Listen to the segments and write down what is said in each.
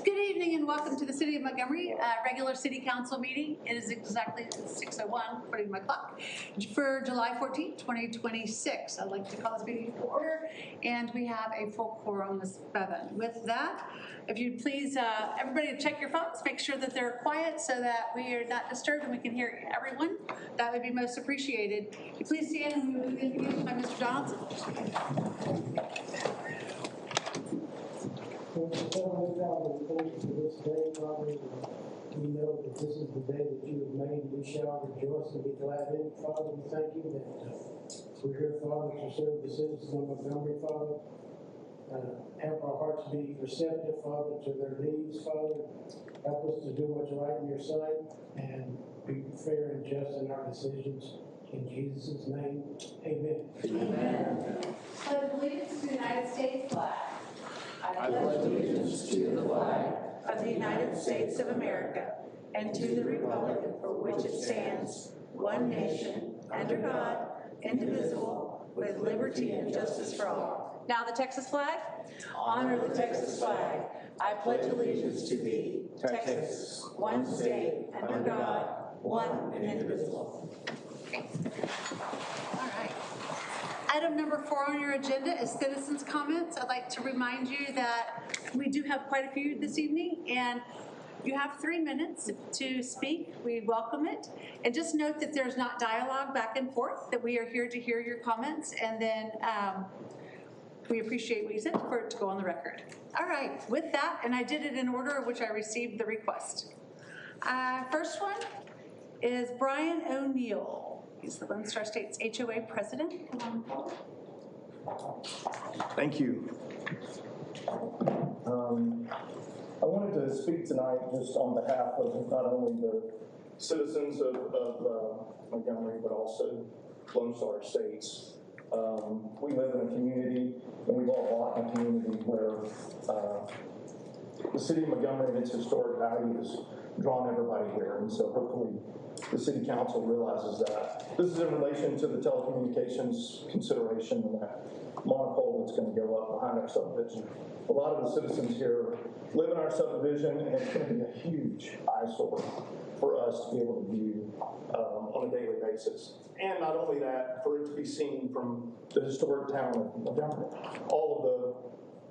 Good evening and welcome to the City of Montgomery regular City Council meeting. It is exactly 6:01 according to my clock for July 14th, 2026. I'd like to call this meeting to order, and we have a full quorum this Bevan. With that, if you'd please, everybody check your phones, make sure that they're quiet so that we are not disturbed and we can hear everyone. That would be most appreciated. Please stand and we will be introduced by Mr. Donaldson. This day, Father, we know that this is the day that you have made. We shall rejoice and be glad in it. Father, we thank you that we're here, Father, to serve the citizens of Montgomery, Father. Help our hearts be receptive, Father, to their needs, Father. Help us to do what's right in your sight and be fair and just in our decisions. In Jesus' name, amen. Amen. Pledge allegiance to the United States flag. I pledge allegiance to the flag of the United States of America and to the republic for which it stands, one nation, under God, indivisible, with liberty and justice for all. Now the Texas flag. Honor the Texas flag. I pledge allegiance to thee, Texas, one state, under God, one and indivisible. Okay. All right. Item number 4 on your agenda is citizens' comments. I'd like to remind you that we do have quite a few this evening, and you have 3 minutes to speak. We welcome it. And just note that there's not dialogue back and forth, that we are here to hear your comments, and then we appreciate what you said for it to go on the record. All right, with that, and I did it in order of which I received the request. First one is Brian O'Neill. He's the Lone Star State's HOA president. Thank you. I wanted to speak tonight just on behalf of not only the citizens of Montgomery, but also Lone Star Estates. We live in a community, and we've all bought in a community where the city of Montgomery and its historic values drawn everybody here, and so hopefully the city council realizes that. This is in relation to the telecommunications consideration and that monopole that's going to go up behind our subdivision. A lot of the citizens here live in our subdivision, and it's going to be a huge eyesore for us to be able to view on a daily basis. And not only that, for it to be seen from the historic town of Montgomery. All of the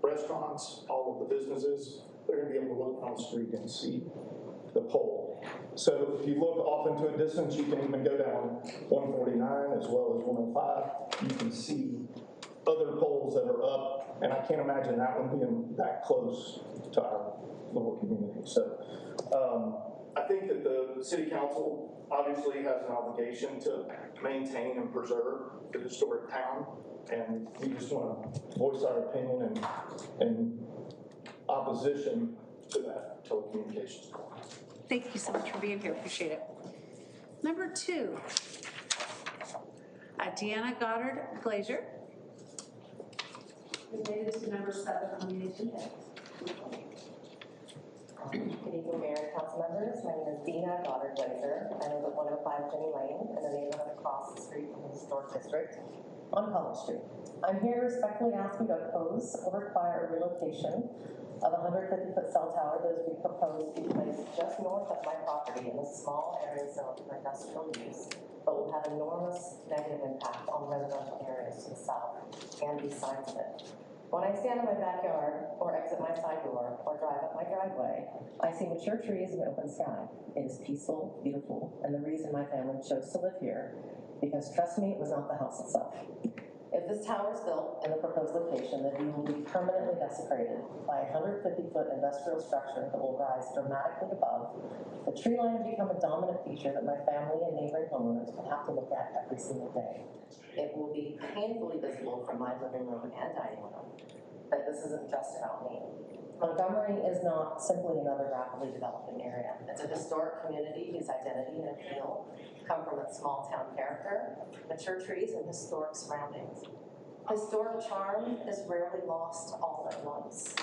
restaurants, all of the businesses, they're going to be able to look on the street and see the pole. So if you look off into a distance, you can even go down 149 as well as 105. You can see other poles that are up, and I can't imagine that one being that close to our little community. So I think that the city council obviously has an obligation to maintain and preserve the historic town, and we just want to voice our opinion and opposition to that telecommunications. Thank you so much for being here. Appreciate it. Number 2, Deanna Goddard Glazier. We made it to number 7 on the agenda. Good evening, Mayor and council members. My name is Dina Goddard Glazier. I live at 105 Jenny Lane in the neighborhood across the street from the historic district on College Street. I'm here to respectfully ask you to oppose or require a relocation of a 150-foot cell tower that is being proposed to be placed just north of my property in a small area zoned for industrial use, but will have enormous negative impact on residential areas to the south and east sides of it. When I stand in my backyard or exit my side door or drive up my driveway, I see mature trees and open sky. It is peaceful, beautiful, and the reason my family chose to live here, because trust me, it was not the house itself. If this tower is built in the proposed location, the view will be permanently desecrated by a 150-foot industrial structure that will rise dramatically above. The tree line will become a dominant feature that my family and neighboring homeowners will have to look at every single day. It will be painfully visible from my living room and dining room, but this isn't just about me. Montgomery is not simply another rapidly developing area. It's a historic community whose identity and appeal come from its small town character, mature trees, and historic surroundings. Historic charm is rarely lost all at once.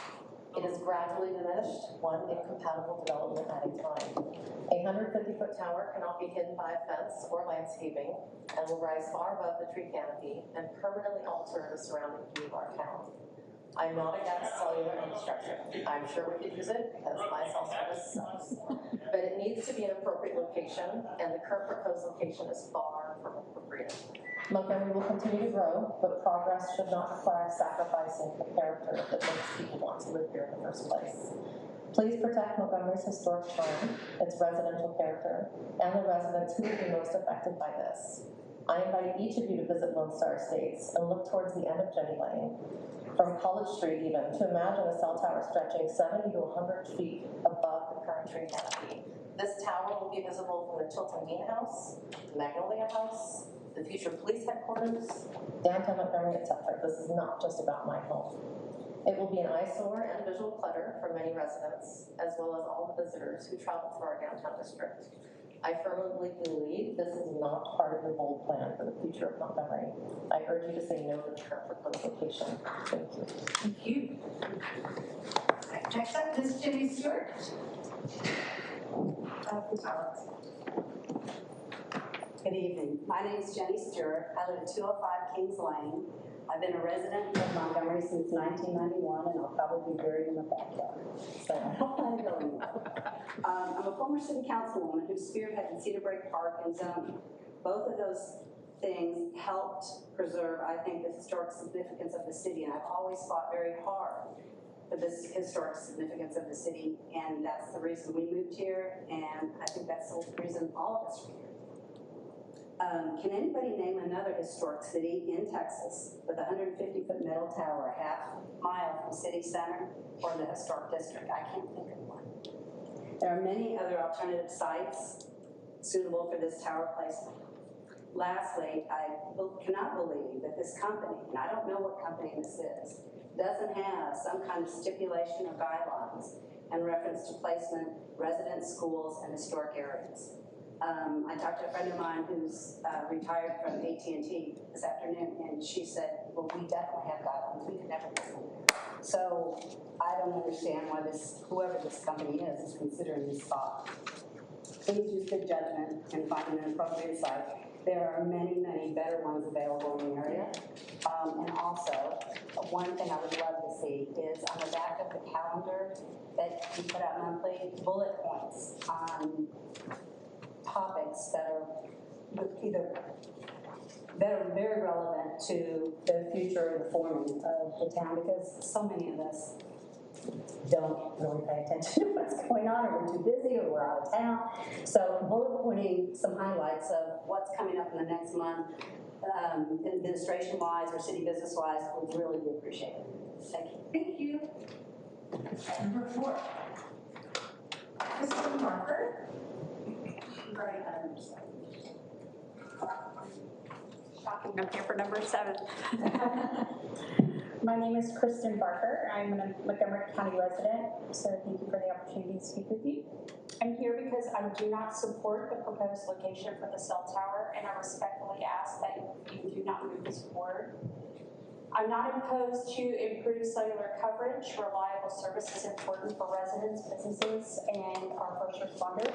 It is gradually diminished, one incompatible development at a time. A 150-foot tower cannot be hidden by a fence or landscaping and will rise far above the tree canopy and permanently alter the surrounding view of our town. I'm not against cellular infrastructure. I'm sure we could use it because my cell service sucks. But it needs to be an appropriate location, and the current proposed location is far from appropriate. Montgomery will continue to grow, but progress should not require sacrificing the character that makes people want to live here in the first place. Please protect Montgomery's historic charm, its residential character, and the residents who will be most affected by this. I invite each of you to visit Lone Star Estates and look towards the end of Jenny Lane, from College Street even, to imagine a cell tower stretching 70 to 100 feet above the current tree canopy. This tower will be visible from the Tilton Dean House, the Magnolia House, the future police headquarters, downtown Montgomery, etc. This is not just about my home. It will be an eyesore and visual clutter for many residents, as well as all the visitors who travel through our downtown district. I firmly believe this is not part of your bold plan for the future of Montgomery. I urge you to say no to the current proposed location. Thank you. Thank you. Next up is Jenny Stewart. Good evening. My name is Jenny Stewart. I live at 205 Kings Lane. I've been a resident of Montgomery since 1991, and I'll probably be buried in the backyard. So I hope I go anywhere. I'm a former city councilwoman who spearheaded Cedar Break Park and zoning. Both of those things helped preserve, I think, the historic significance of the city, and I've always fought very hard for this historic significance of the city, and that's the reason we moved here, and I think that's the reason all of us are here. Can anybody name another historic city in Texas with a 150-foot metal tower a half mile from city center or the historic district? I can't think of one. There are many other alternative sites suitable for this tower placement. Lastly, I cannot believe that this company, and I don't know what company this is, doesn't have some kind of stipulation or guidelines in reference to placement, residence, schools, and historic areas. I talked to a friend of mine who's retired from AT&T this afternoon, and she said, well, we definitely have guidelines. We could never put them there. So I don't understand why whoever this company is considering this spot. Please use good judgment and find an appropriate site. There are many, many better ones available in the area. And also, one thing I would love to see is on the back of the calendar that you put out monthly, bullet points on topics that are very relevant to the future and the forming of the town, because so many of us don't really pay attention to what's going on, or we're too busy, or we're out of town. So bullet pointing some highlights of what's coming up in the next month, administration-wise or city business-wise, would really be appreciated. Thank you. Thank you. Number 4. Kristen Barker. Shocking, I'm here for number 7. My name is Kristen Barker. I'm a Montgomery County resident, so thank you for the opportunity to speak with you. I'm here because I do not support the proposed location for the cell tower, and I respectfully ask that you do not move this forward. I'm not opposed to improved cellular coverage. Reliable service is important for residents, businesses, and our first responders.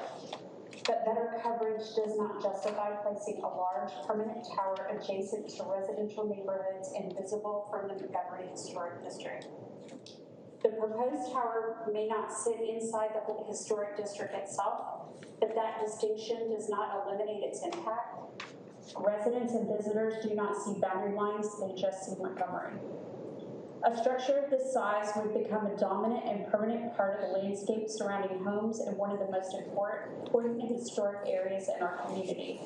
But better coverage does not justify placing a large permanent tower adjacent to residential neighborhoods and visible from the Montgomery Historic District. The proposed tower may not sit inside the historic district itself, but that distinction does not eliminate its impact. Residents and visitors do not see boundary lines, they just see Montgomery. A structure of this size would become a dominant and permanent part of the landscape surrounding homes in one of the most important historic areas in our community.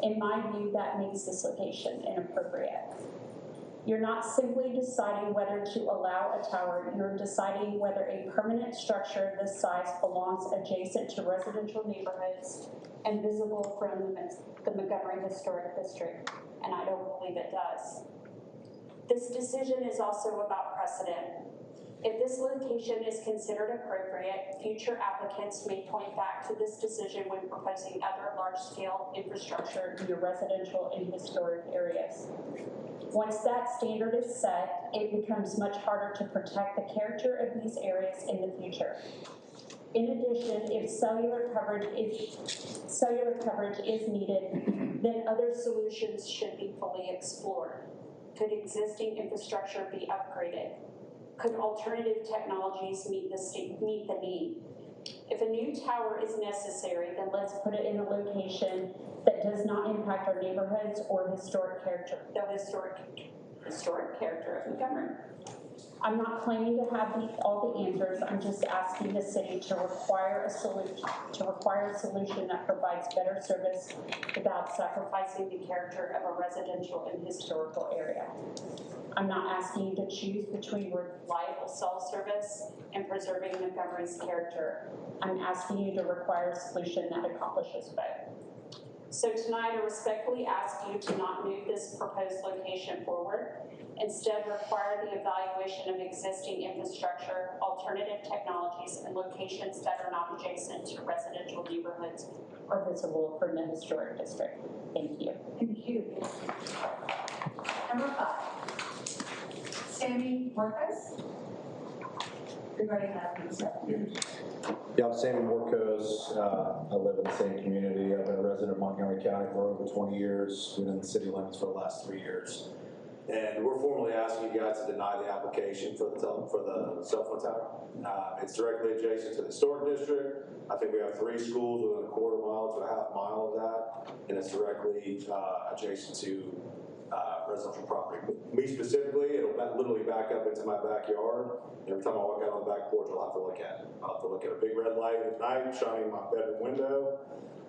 In my view, that makes this location inappropriate. You're not simply deciding whether to allow a tower, you're deciding whether a permanent structure of this size belongs adjacent to residential neighborhoods and visible from the Montgomery Historic District, and I don't believe it does. This decision is also about precedent. If this location is considered appropriate, future applicants may point back to this decision when proposing other large-scale infrastructure in your residential and historic areas. Once that standard is set, it becomes much harder to protect the character of these areas in the future. In addition, if cellular coverage is needed, then other solutions should be fully explored. Could existing infrastructure be upgraded? Could alternative technologies meet the need? If a new tower is necessary, then let's put it in a location that does not impact our neighborhoods or historic character of Montgomery. I'm not claiming to have all the answers. I'm just asking the city to require a solution that provides better service without sacrificing the character of a residential and historical area. I'm not asking you to choose between reliable cell service and preserving Montgomery's character. I'm asking you to require a solution that accomplishes both. So tonight, I respectfully ask you to not move this proposed location forward. Instead, require the evaluation of existing infrastructure, alternative technologies, and locations that are not adjacent to residential neighborhoods or visible from the historic district. Thank you. Thank you. Number 5, Sammy Marcos, regarding item 7. Yeah, I'm Sammy Morcos. I live in the same community. I've been a resident of Montgomery County for over 20 years, been in the city limits for the last 3 years. And we're formally asking you guys to deny the application for the cell phone tower. It's directly adjacent to the historic district. I think we have 3 schools within a quarter mile to a half mile of that, and it's directly adjacent to residential property. Me specifically, it'll literally back up into my backyard. And every time I walk out on the back porch, I'll have to look at it. I'll have to look at a big red light at night shining in my bedroom window,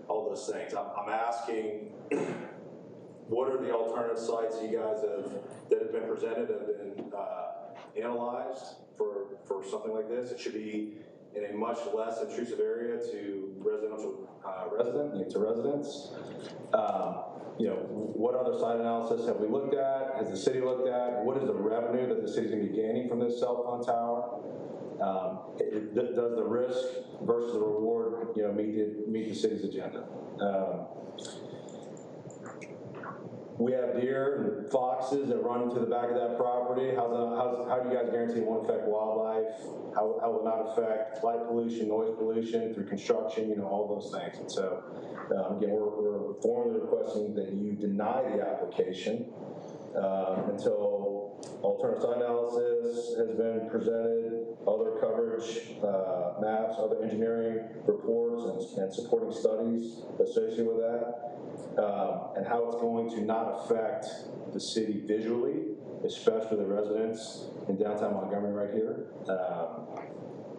all those things. I'm asking, what are the alternative sites you guys that have been presented, have been analyzed for something like this? It should be in a much less intrusive area to residential residents. What other site analysis have we looked at? Has the city looked at? What is the revenue that the city's going to be gaining from this cell phone tower? Does the risk versus the reward, meet the city's agenda? We have deer and foxes that run into the back of that property. How do you guys guarantee it won't affect wildlife? How will it not affect light pollution, noise pollution through construction, all those things. And so, again, we're formally requesting that you deny the application until alternative site analysis has been presented, other coverage maps, other engineering reports and supporting studies associated with that. And how it's going to not affect the city visually, especially the residents in downtown Montgomery right here.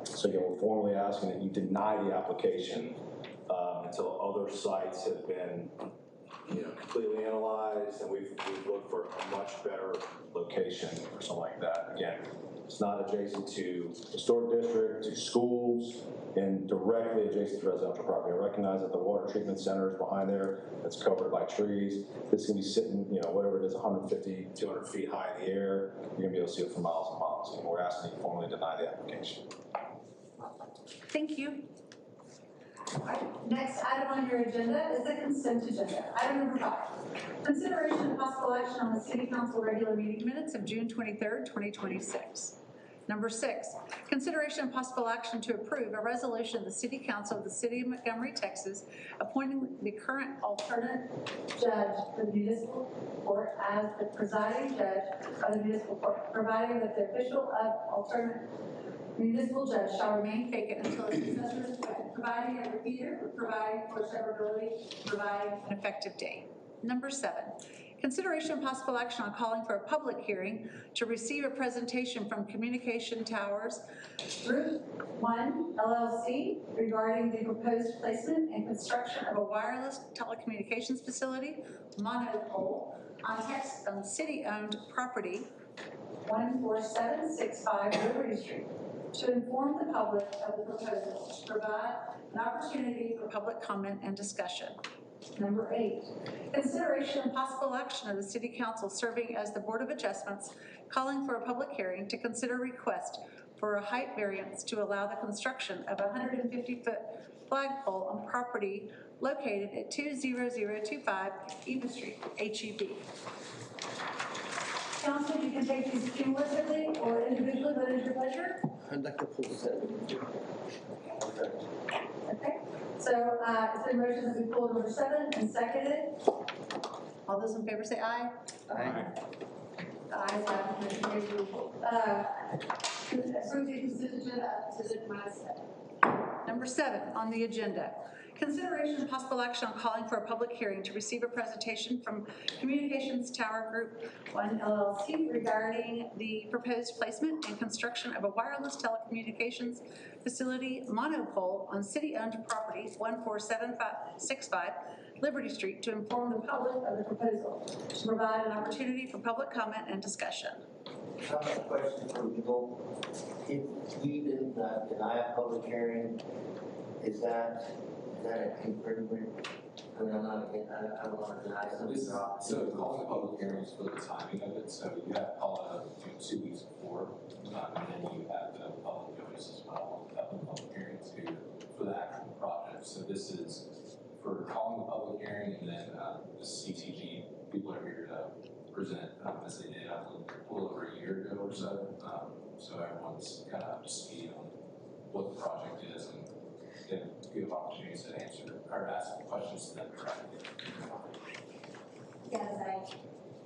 So again, we're formally asking that you deny the application until other sites have been completely analyzed and we've looked for a much better location or something like that. Again, it's not adjacent to historic district, to schools, and directly adjacent to residential property. I recognize that the water treatment center is behind there. It's covered by trees. This can be sitting, whatever it is, 150, 200 feet high in the air. You're going to be able to see it for miles and miles. And we're asking you to formally deny the application. Thank you. All right, next item on your agenda is the consent agenda. Item number 5, consideration and possible action on the City Council regular meeting minutes of June 23rd, 2026. Number 6, consideration and possible action to approve a resolution of the City Council of the City of Montgomery, Texas, appointing the current alternate judge for the Municipal Court as the presiding judge of the Municipal Court, providing that the official of alternate Municipal Judge shall remain vacant until a successor is appointed, providing a repeater, providing for severability, providing an effective date. Number 7, consideration and possible action on calling for a public hearing to receive a presentation from Communication Towers Group 1 LLC regarding the proposed placement and construction of a wireless telecommunications facility, monopole, on city-owned property 14765 Liberty Street, to inform the public of the proposal, to provide an opportunity for public comment and discussion. Number 8, consideration and possible action of the City Council serving as the Board of Adjustments, calling for a public hearing to consider request for a height variance to allow the construction of a 150-foot flagpole on property located at 20025 Eva Street, HEB. Council, you can take these cumulatively or individually, what is your pleasure? I'd like to pull 7. Okay, so it's been motioned that we pull number 7 and seconded. All those in favor say aye. Aye. Ayes have it, motion carries. Approve the consent agenda to the Number 7 on the agenda. Consideration and possible action on calling for a public hearing to receive a presentation from Communications Tower Group 1 LLC regarding the proposed placement and construction of a wireless telecommunications facility monopole on city-owned property 14765 Liberty Street to inform the public of the proposal, to provide an opportunity for public comment and discussion. I have a question for legal. If we didn't deny a public hearing, is that an improvement? I mean, I don't want to deny something. So calling a public hearing is for the timing of it, so you have to call it out 2 weeks before, and then you have the public notice as well, the public hearing for the actual project. So this is for calling the public hearing, and then the CTG people are here to present, as they did a little over a year ago or so. So everyone's kind of up to speed on what the project is and give opportunities to answer or ask questions to them directly. Yes,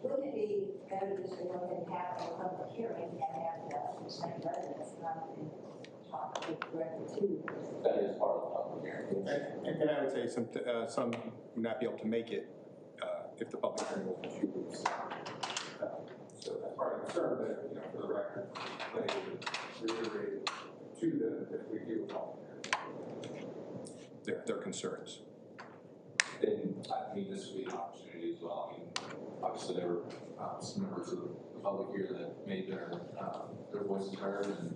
wouldn't it be better just to go ahead and have a public hearing and have the same residents come and talk directly to? That is part of the public hearing. And I would say some would not be able to make it if the public hearing was in 2 weeks. So that's part of the concern, but for the record, they reiterated to them that we do a public hearing. Their concerns. And I mean, this would be an opportunity as well. I mean, obviously there were some members of the public here that made their voices heard, and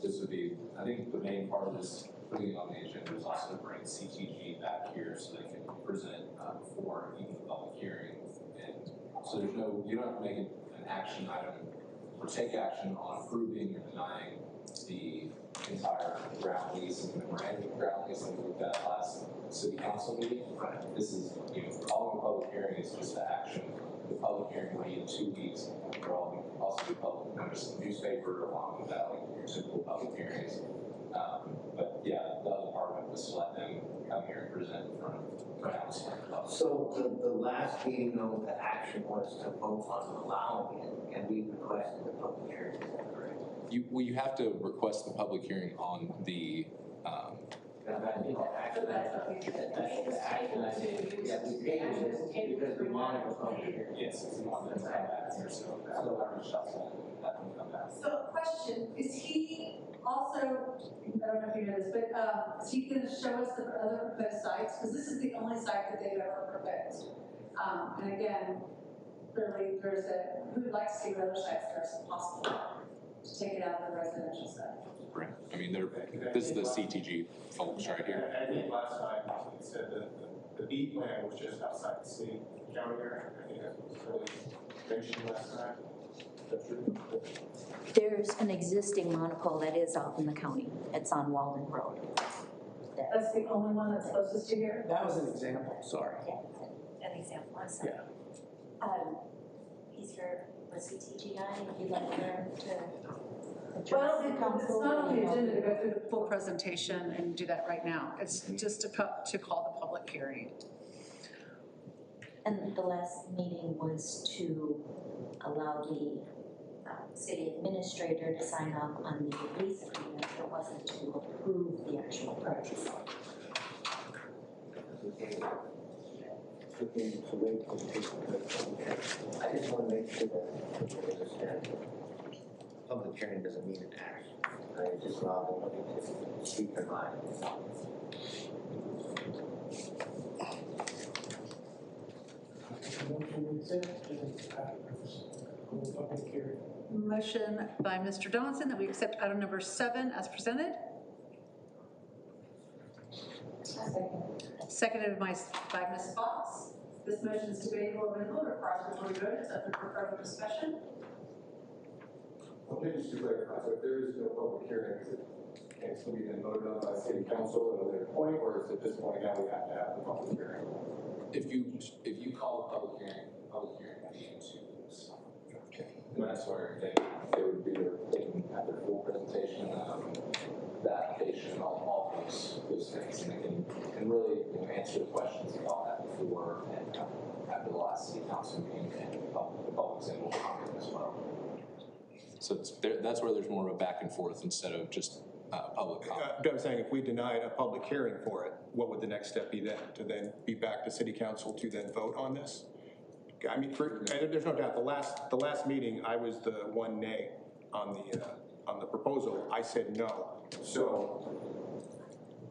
this would be, I think the main part of this putting it on the agenda is also to bring CTG back here so they can present for even the public hearing. And so you don't have to make an action item or take action on approving or denying the entire ground lease and memorandum ground lease that we looked at last city council meeting. Right. This is, calling a public hearing is just the action. The public hearing will be in 2 weeks. There will also be public notice in the newspaper along with that, like your typical public hearings. But yeah, the other part of it was to let them come here and present in front of the council. So the last meeting, though, the action was to vote on allowing it, and we requested the public hearing. Is that correct? You have to request the public hearing on the. I think the action I said, yeah, we tabled this because we wanted a public hearing. Yes, it's the one that's come back here, so I already shot that one come back. So question, is he also, I don't know if you know this, but is he going to show us the other proposed sites? Because this is the only site that they've ever proposed. And again, clearly there's we would like to see what other sites there are possible to take it out of the residential side. Right. I mean, this is the CTG folks right here. I think last time it said that the B plan was just outside the city down here. I think that was really mentioned last time. That's true. There's an existing monopole that is out in the county. It's on Walden Road. That's the only one that's closest to here? That was an example, sorry. Yeah, an example, I'm sorry. Yeah. He's your CTGI, if you'd like him to address Well, the it's council. not on the agenda to go through the full presentation and do that right now. It's just to call the public hearing. And the last meeting was to allow the city administrator to sign off on the lease agreement. It wasn't to approve the actual purchase. I just want to make sure that people understand public hearing doesn't mean an action. It's just allow them to speak their mind. Motion by Mr. Donaldson that we accept item number 7 as presented. Seconded by Ms. Fox. This motion is debatable or requires majority vote. It's open for further discussion. Okay, just to clarify, so if there is no public hearing, is it can still be then voted on by city council at a later point, or is it at this point now we have to have the public hearing? If you call a public hearing would be in 2 weeks. Okay. And that's where they would be taking at their full presentation, the application, all those things, and they can really answer the questions about that before and after the last city council meeting, and the public's able to comment as well. So that's where there's more of a back and forth instead of just public comment. I'm saying if we denied a public hearing for it, what would the next step be then? To then be back to city council to then vote on this? I mean, there's no doubt, the last meeting, I was the one nay on the proposal. I said no. So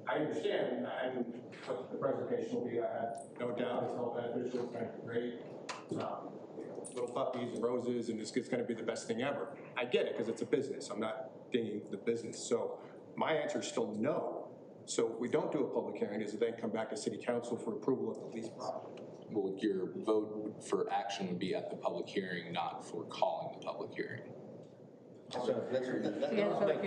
I understand, and what the presentation will be, I have no doubt it's all beneficial, it's going to be great. Little puppies and roses, and it's going to be the best thing ever. I get it, because it's a business. I'm not dinging the business. So my answer is still no. So if we don't do a public hearing, does it then come back to city council for approval of the lease project? Well, your vote for action would be at the public hearing, not for calling the public hearing. So that's my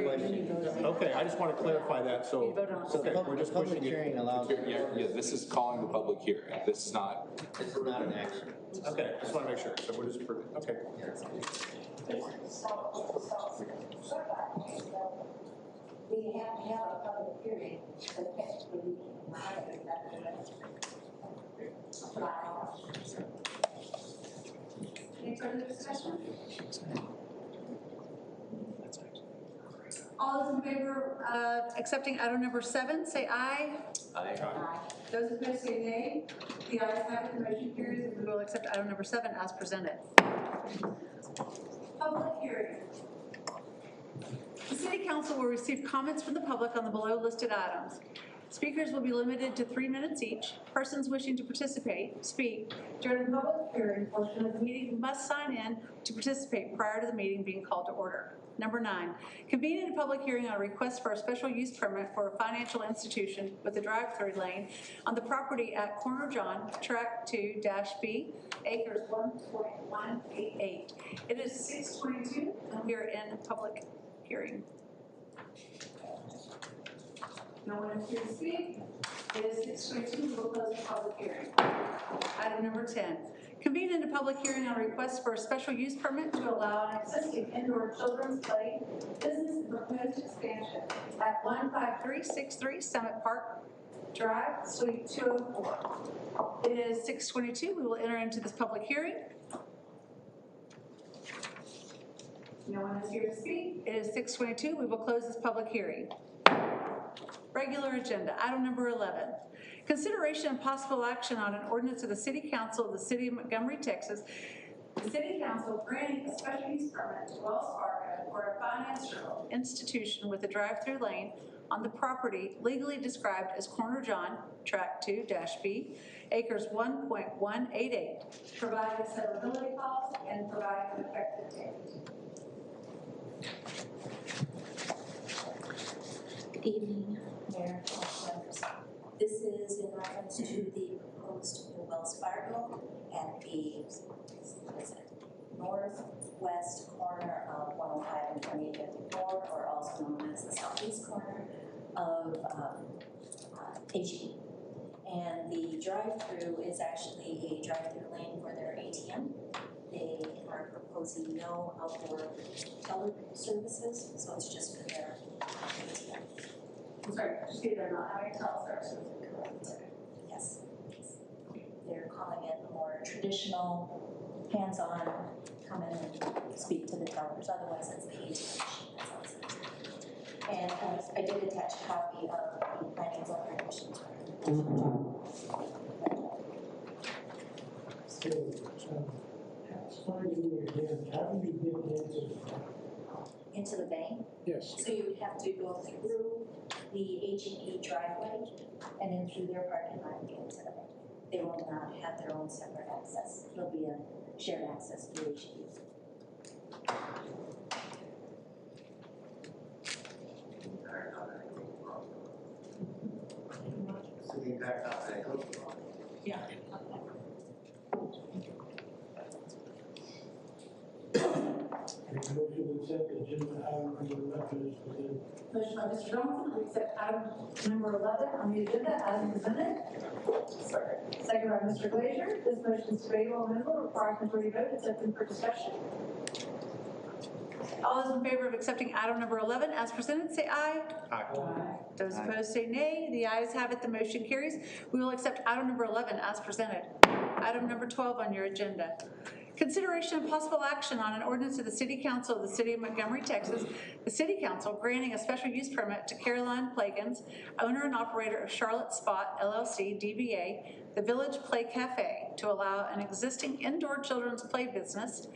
question. Okay, I just want to clarify that, so, okay, we're just Public pushing it. hearing allows. Yeah, this is calling the public hearing. This is not. It's not an action. Okay, just want to make sure, so we're just, okay. We have to have a public hearing, so it has to be Any further discussion? All those in favor of accepting item number 7, say aye. Aye. Those opposed say nay. The ayes have it, the motion carries, and we will accept item number 7 as presented. Public hearing. The City Council will receive comments from the public on the below listed items. Speakers will be limited to 3 minutes each. Persons wishing to speak during the public hearing portion of the meeting must sign in to participate prior to the meeting being called to order. Number 9, convening a public hearing on a request for a special use permit for a financial institution with a drive-through lane on the property at Corner John, Tract 2-B, acres 1.188. It is 6:22, and we are in public hearing. No one is here to speak. It is 6:22, we will close the public hearing. Item number 10, convene in a public hearing on a request for a special use permit to allow an existing indoor children's play business and proposed expansion at 15363 Summit Park Drive, Suite 204. It is 6:22, we will enter into this public hearing. No one is here to speak. It is 6:22, we will close this public hearing. Regular agenda, item number 11. Consideration and possible action on an ordinance of the City Council of the City of Montgomery, Texas. The City Council granting a special use permit to Wells Fargo for a financial institution with a drive-through lane on the property legally described as Corner John, Tract 2-B, acres 1.188, providing a severability clause and providing an effective date. Good evening, Mayor, council members. This is in reference to the proposed Wells Fargo at the northwest corner of 105 and 2854, or also known as the southeast corner of HE. And the drive-through is actually a drive-through lane for their ATM. They are proposing no outdoor teller services, so it's just for their ATM. I'm sorry, just say they're not having tele services. Yes. They're calling it a more traditional, hands-on, come in and speak to the tellers, otherwise it's the ATM machine that's outside. And I did attach a copy of the planning zone regulations. How do you get Into the bank? Yes. So you would have to go through the H&E driveway and then through their parking lot and get into the bank. They will not have their own separate access. It'll be a shared access through H&E. Yeah. Make a motion to accept agenda item number 11 is presented. Motion by Mr. Johnson to accept item number 11 on the agenda, item presented. Second by Mr. Glazer. This motion is debatable and will require a majority vote. It's open for discussion. All those in favor of accepting item number 11 as presented, say aye. Aye. Those opposed say nay. The ayes have it, the motion carries. We will accept item number 11 as presented. Item number 12 on your agenda. Consideration and possible action on an ordinance of the City Council of the City of Montgomery, Texas. The City Council granting a special use permit to Caroline Plagens, owner and operator of Charlotte Spot LLC, DBA, the Village Play Cafe, to allow an existing indoor children's play business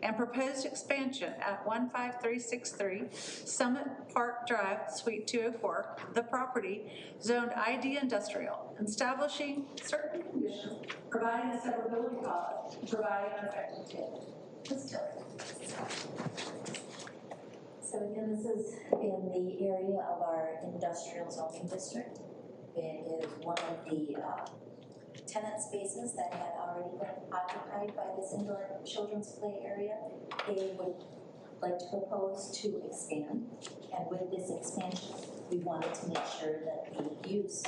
and proposed expansion at 15363 Summit Park Drive, Suite 204, the property zoned ID industrial, establishing certain conditions, providing a severability clause, and providing an effective date. Ms. Tiller. So again, this is in the area of our industrial zoning district. It is one of the tenant spaces that had already been occupied by this indoor children's play area. They would like to propose to expand, and with this expansion, we wanted to make sure that the use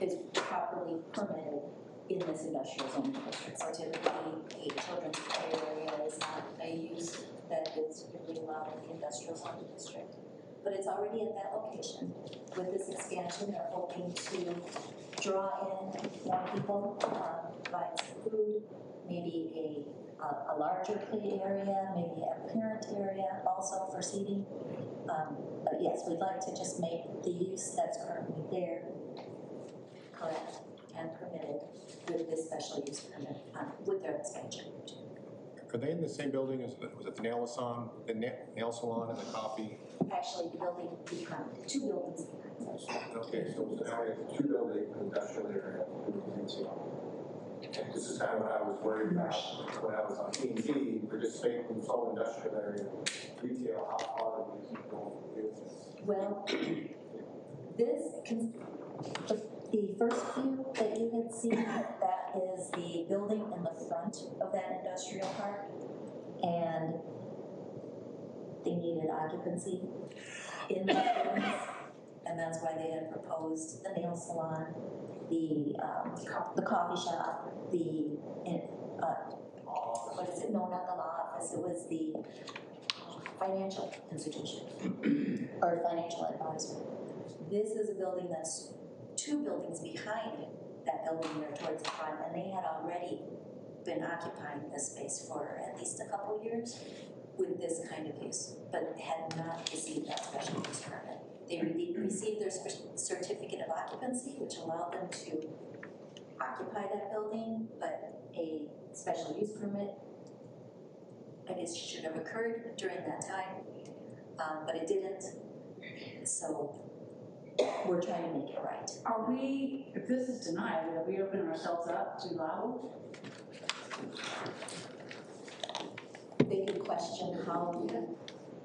is properly permitted in this industrial zoning district. So typically, a children's play area is not a use that is typically allowed in the industrial zoning district. But it's already at that location. With this expansion, they're hoping to draw in more people, provide some food, maybe a larger play area, maybe a parent area also for seating. But yes, we'd like to just make the use that's currently there correct and permitted with this special use permit with their expansion. Are they in the same building as, was it the nail salon, and the coffee? Actually, the building behind, two buildings behind. Okay, so now we have two buildings, industrial area. This is kind of what I was worried about when I was on T&T, we're just making this whole industrial area, retail, how far do we keep going for business? Well, the first view that you had seen, that is the building in the front of that industrial park, and they needed occupancy in the buildings, and that's why they had proposed the nail salon, the coffee shop, what is it? No, not the law office. It was the financial institution or financial advisor. This is a building that's two buildings behind that building there towards the front, and they had already been occupying this space for at least a couple years with this kind of use, but had not received that special use permit. They received their certificate of occupancy, which allowed them to occupy that building, but a special use permit, I guess, should have occurred during that time, but it didn't. So we're trying to make it right. Are we, if this is denied, are we opening ourselves up to libel? They could question how,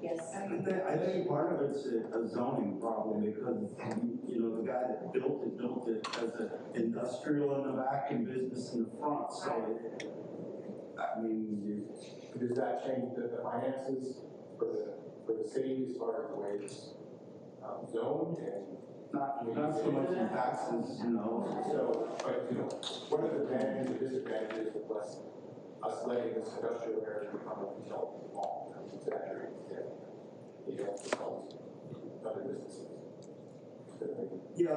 yes. I think part of it's a zoning problem because, you know, the guy that built it as an industrial in the back and business in the front. So, I mean, Does that change the finances for the city as far as the way it's zoned and? not so much in taxes, you know. So, but you know, what are the advantages and disadvantages of us letting this industrial area become a retail mall? Exaggerating, you know, other businesses. Yeah,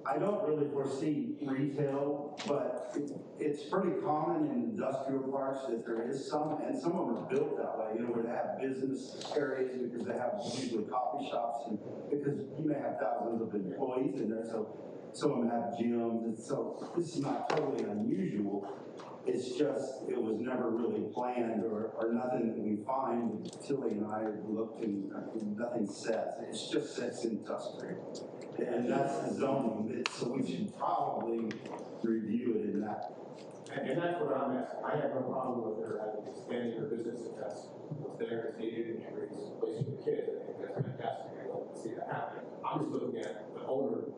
I don't really foresee retail, but it's pretty common in industrial parks that there is some, and some of them are built that way, you know, where they have business areas because they have usually coffee shops, and because you may have thousands of employees in there, so some of them have gyms, and so this is not totally unusual. It's just, it was never really planned or nothing that we find. Tilly and I looked and nothing says. It's just says industrial. And that's the zoning, so we should probably review it in that. And that's what I'm asking. I have no problem with her having expanding her business if that's what's there, it's needed, and creates a place for the kids. I think that's fantastic. I'd love to see that happen. I'm just looking at the owner,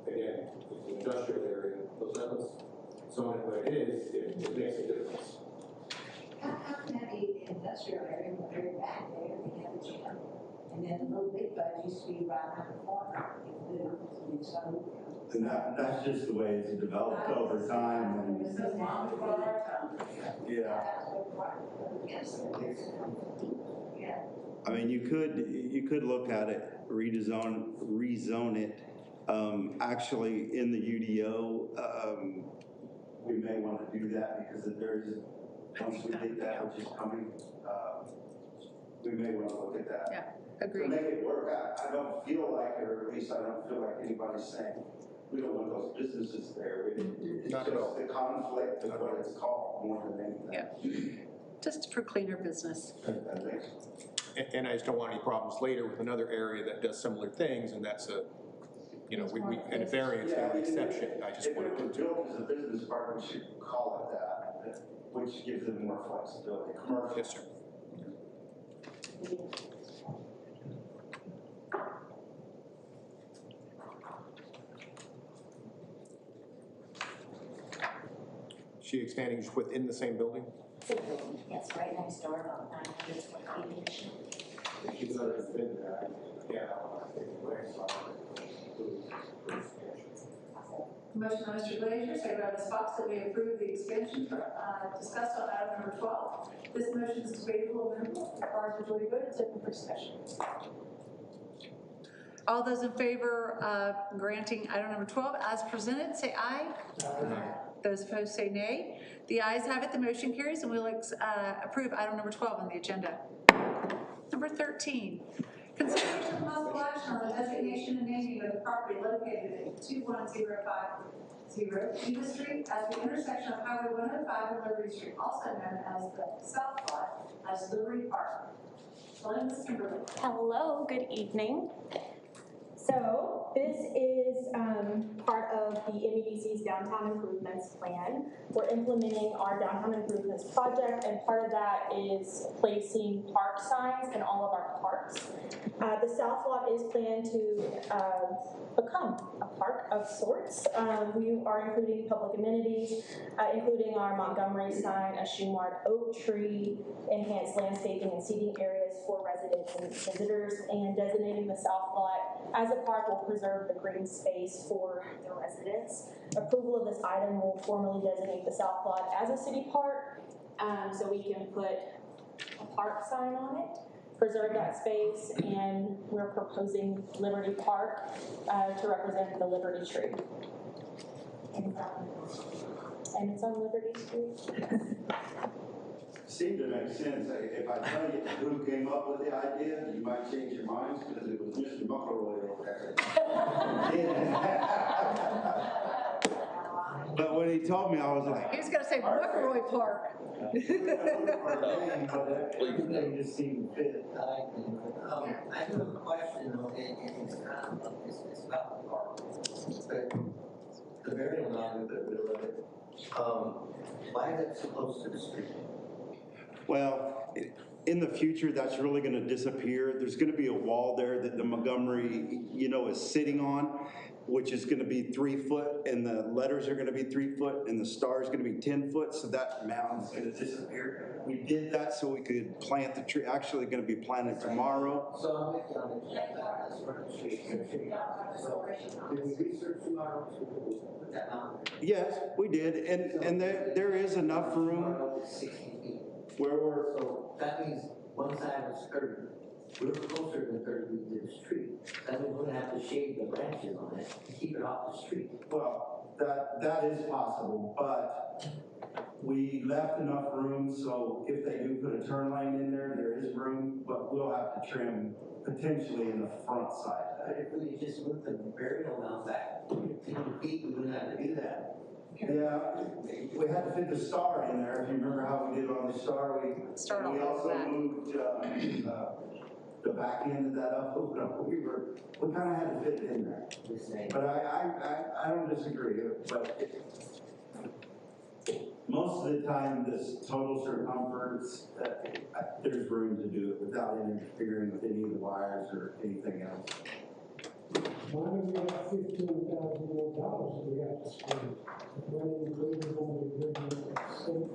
again, it's an industrial area, those zoning what it is, it makes a difference. How can that be in industrial area, in the very back there, they have a gym. And then the little big bud used to be right around the corner. And that's just the way it's developed over time. And, This is long before our time. yeah. Yeah. I mean, you could look at it, rezone it. Actually, in the UDO, we may want to do that because if there's, once we get that, which is coming, we may want to look at that. Yeah, agreed. To make it work, I don't feel like, or at least I don't feel like anybody's saying, we don't want those businesses there. It's Not just at all. the conflict of what it's called more than anything. Yeah. Just for cleaner business. I think. And I just don't want any problems later with another area that does similar things, and that's a, you know, and a variance, Yeah, an exception. I just if wanted it was to. built as a business park, we should call it that, which gives them more flexibility. Commercial. Yes, sir. She expanding just within the same building? Yes, right next door, about 900 square feet. She's already been there. Yeah, I think West Fargo. Motion by Mr. Glazier, second by Ms. Fox, that we approve the expansion discussed on item number 12. This motion is debatable and amendable. Requires majority vote. It's open for discussion. All those in favor of granting item number 12 as presented, say aye. Aye. Those opposed say nay. The ayes have it, the motion carries, and we'll approve item number 12 on the agenda. Number 13, consideration of possible action on the designation and naming of the property located at 21050 Eva Street as the intersection of Highway 105 and Liberty Street, also known as the South Lot, as Liberty Park. Hello, Ms. Kimberly. Hello, good evening. So this is part of the MEDC's downtown improvements plan. We're implementing our downtown improvements project, and part of that is placing park signs in all of our parks. The South Lot is planned to become a park of sorts. We are including public amenities, including our Montgomery sign, a Shumard oak tree, enhanced landscaping and seating areas for residents and visitors, and designating the South Lot as a park will preserve the green space for the residents. Approval of this item will formally designate the South Lot as a city park, so we can put a park sign on it, preserve that space, and we're proposing Liberty Park to represent the Liberty tree. And it's on Liberty Street. Seemed to make sense. If I tell you who came up with the idea, you might change your minds because it was Mr. McElroy over there. But when he told me, I was like, He was going to say McElroy Park. Everything just seemed fit. I have a question, and it's kind of, it's about the park. But the burial mound, the middle of it, why is it so close to the street? Well, in the future, that's really going to disappear. There's going to be a wall there that the Montgomery, is sitting on, which is going to be 3 foot, and the letters are going to be 3 foot, and the star is going to be 10 foot, so that mountain's going to disappear. We did that so we could plant the tree, actually going to be planted tomorrow. So I'm with you on the that's where the street should be. So did we research tomorrow to put that mountain? Yes, we did, and there is enough room 60 feet. where we're, So that means one side was 30. We're closer than 30 feet to the street. That means we're gonna have to shade the branches on it to keep it off the street. well, that is possible, but we left enough room, so if they do put a turn lane in there, there is room, but we'll have to trim potentially in the front side. But if we just moved the burial mound back 10 feet, we wouldn't have to do that. Yeah, we had to fit the star in there. If you remember how we did on the star, we also moved the back end of that up. We kind of had to fit it in there. But I don't disagree. But most of the time, this total circumference, there's room to do it without interfering with any of the wires or anything else. Why do we have $15,000 more that we have to spend? When we included on the original state,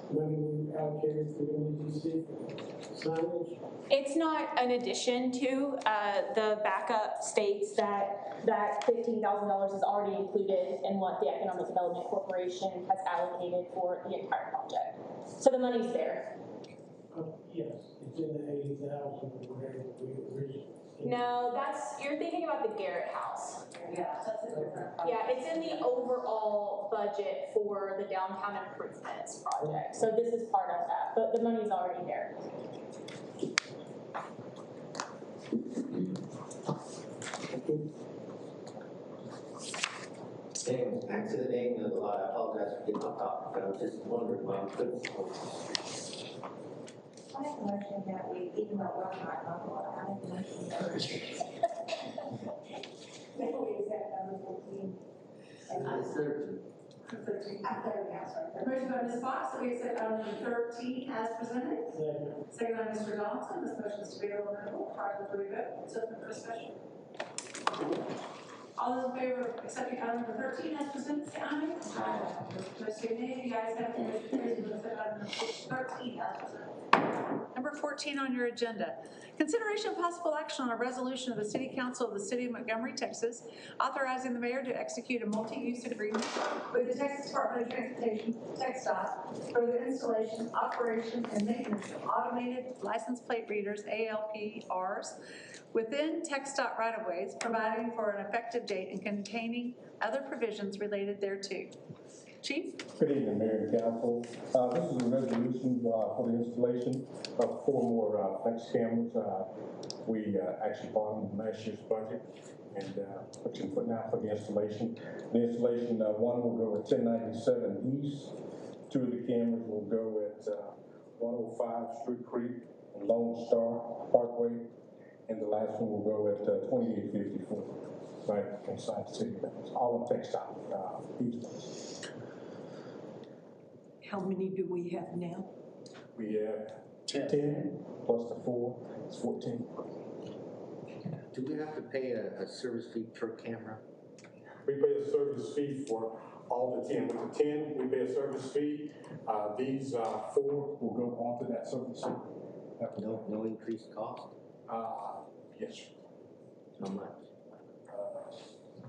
when we allocated for MCECD signage? It's not an addition to, the backup states that $15,000 is already included in what the Economic Development Corporation has allocated for the entire project. So the money's there. Yes, it's in the 80,000, whatever we originally. No, you're thinking about the Garrett House. Yeah, that's a different. Yeah, it's in the overall budget for the downtown improvements project. So this is part of that, but the money's already there. And accident of a lot, I apologize for getting off topic, but I was just wondering why we couldn't. I have a motion that we, even though we're not on board, I have a motion that maybe we accept number 14. I'm certain. 13, I'm 30 now, sorry. Motion by Ms. Fox that we accept item number 13 as presented. Second by Mr. Johnson. This motion is to be able to vote prior to the vote. It's open for discussion. All those in favor of accepting item number 13 as presented, say aye. Aye. Opposed, say nay. The ayes have it. Motion carries. We accept item number 13 as presented. Number 14 on your agenda. Consideration of possible action on a resolution of the City Council of the City of Montgomery, Texas, authorizing the mayor to execute a multi-use agreement with the Texas Department of Transportation, TxDOT, for the installation, operation, and maintenance of automated license plate readers, ALPRs, within TxDOT right-of-ways, providing for an effective date and containing other provisions related thereto. Chief? Good evening, Mayor and Council. This is a resolution for the installation of 4 more flex cameras. We actually bought them in last year's budget and put them now for the installation. The installation, one will go at 1097 East. 2 of the cameras will go at 105 Street Creek and Lone Star Parkway. And the last one will go at 2854, right inside the city limits, all in TxDOT East. How many do we have now? We have 10 plus the 4, it's 14. Do we have to pay a service fee per camera? We pay a service fee for all the 10. With the 10, we pay a service fee. These 4 will go onto that service fee. No increased cost? Yes. How much?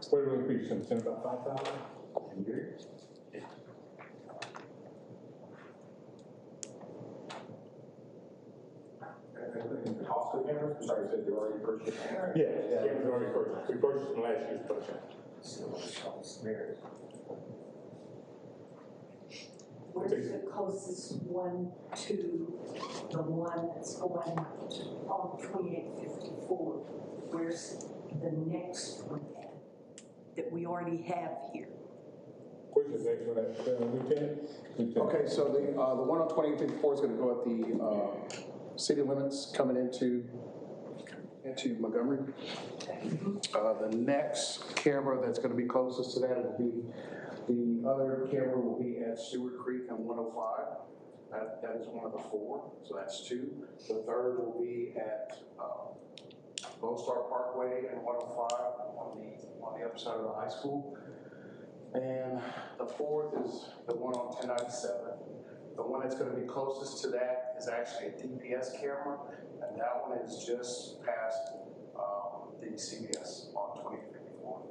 What will increase in about 5,000? A year? Yeah. The cost of the cameras, I'm sorry, you said you already purchased. Yeah, we already purchased. We purchased them last year's budget. Where's the closest one to the one that's going on 2854? Where's the next one that we already have here? Which is next one, Lieutenant? Okay, so the one on 2854 is going to go at the city limits coming into Montgomery. The next camera that's going to be closest to that will be, the other camera will be at Stewart Creek and 105. That is one of the 4, so that's 2. The third will be at Lone Star Parkway and 105 on the other side of the high school. And the 4th is the one on 1097. The one that's going to be closest to that is actually a DPS camera, and that one is just past the CVS on 2054.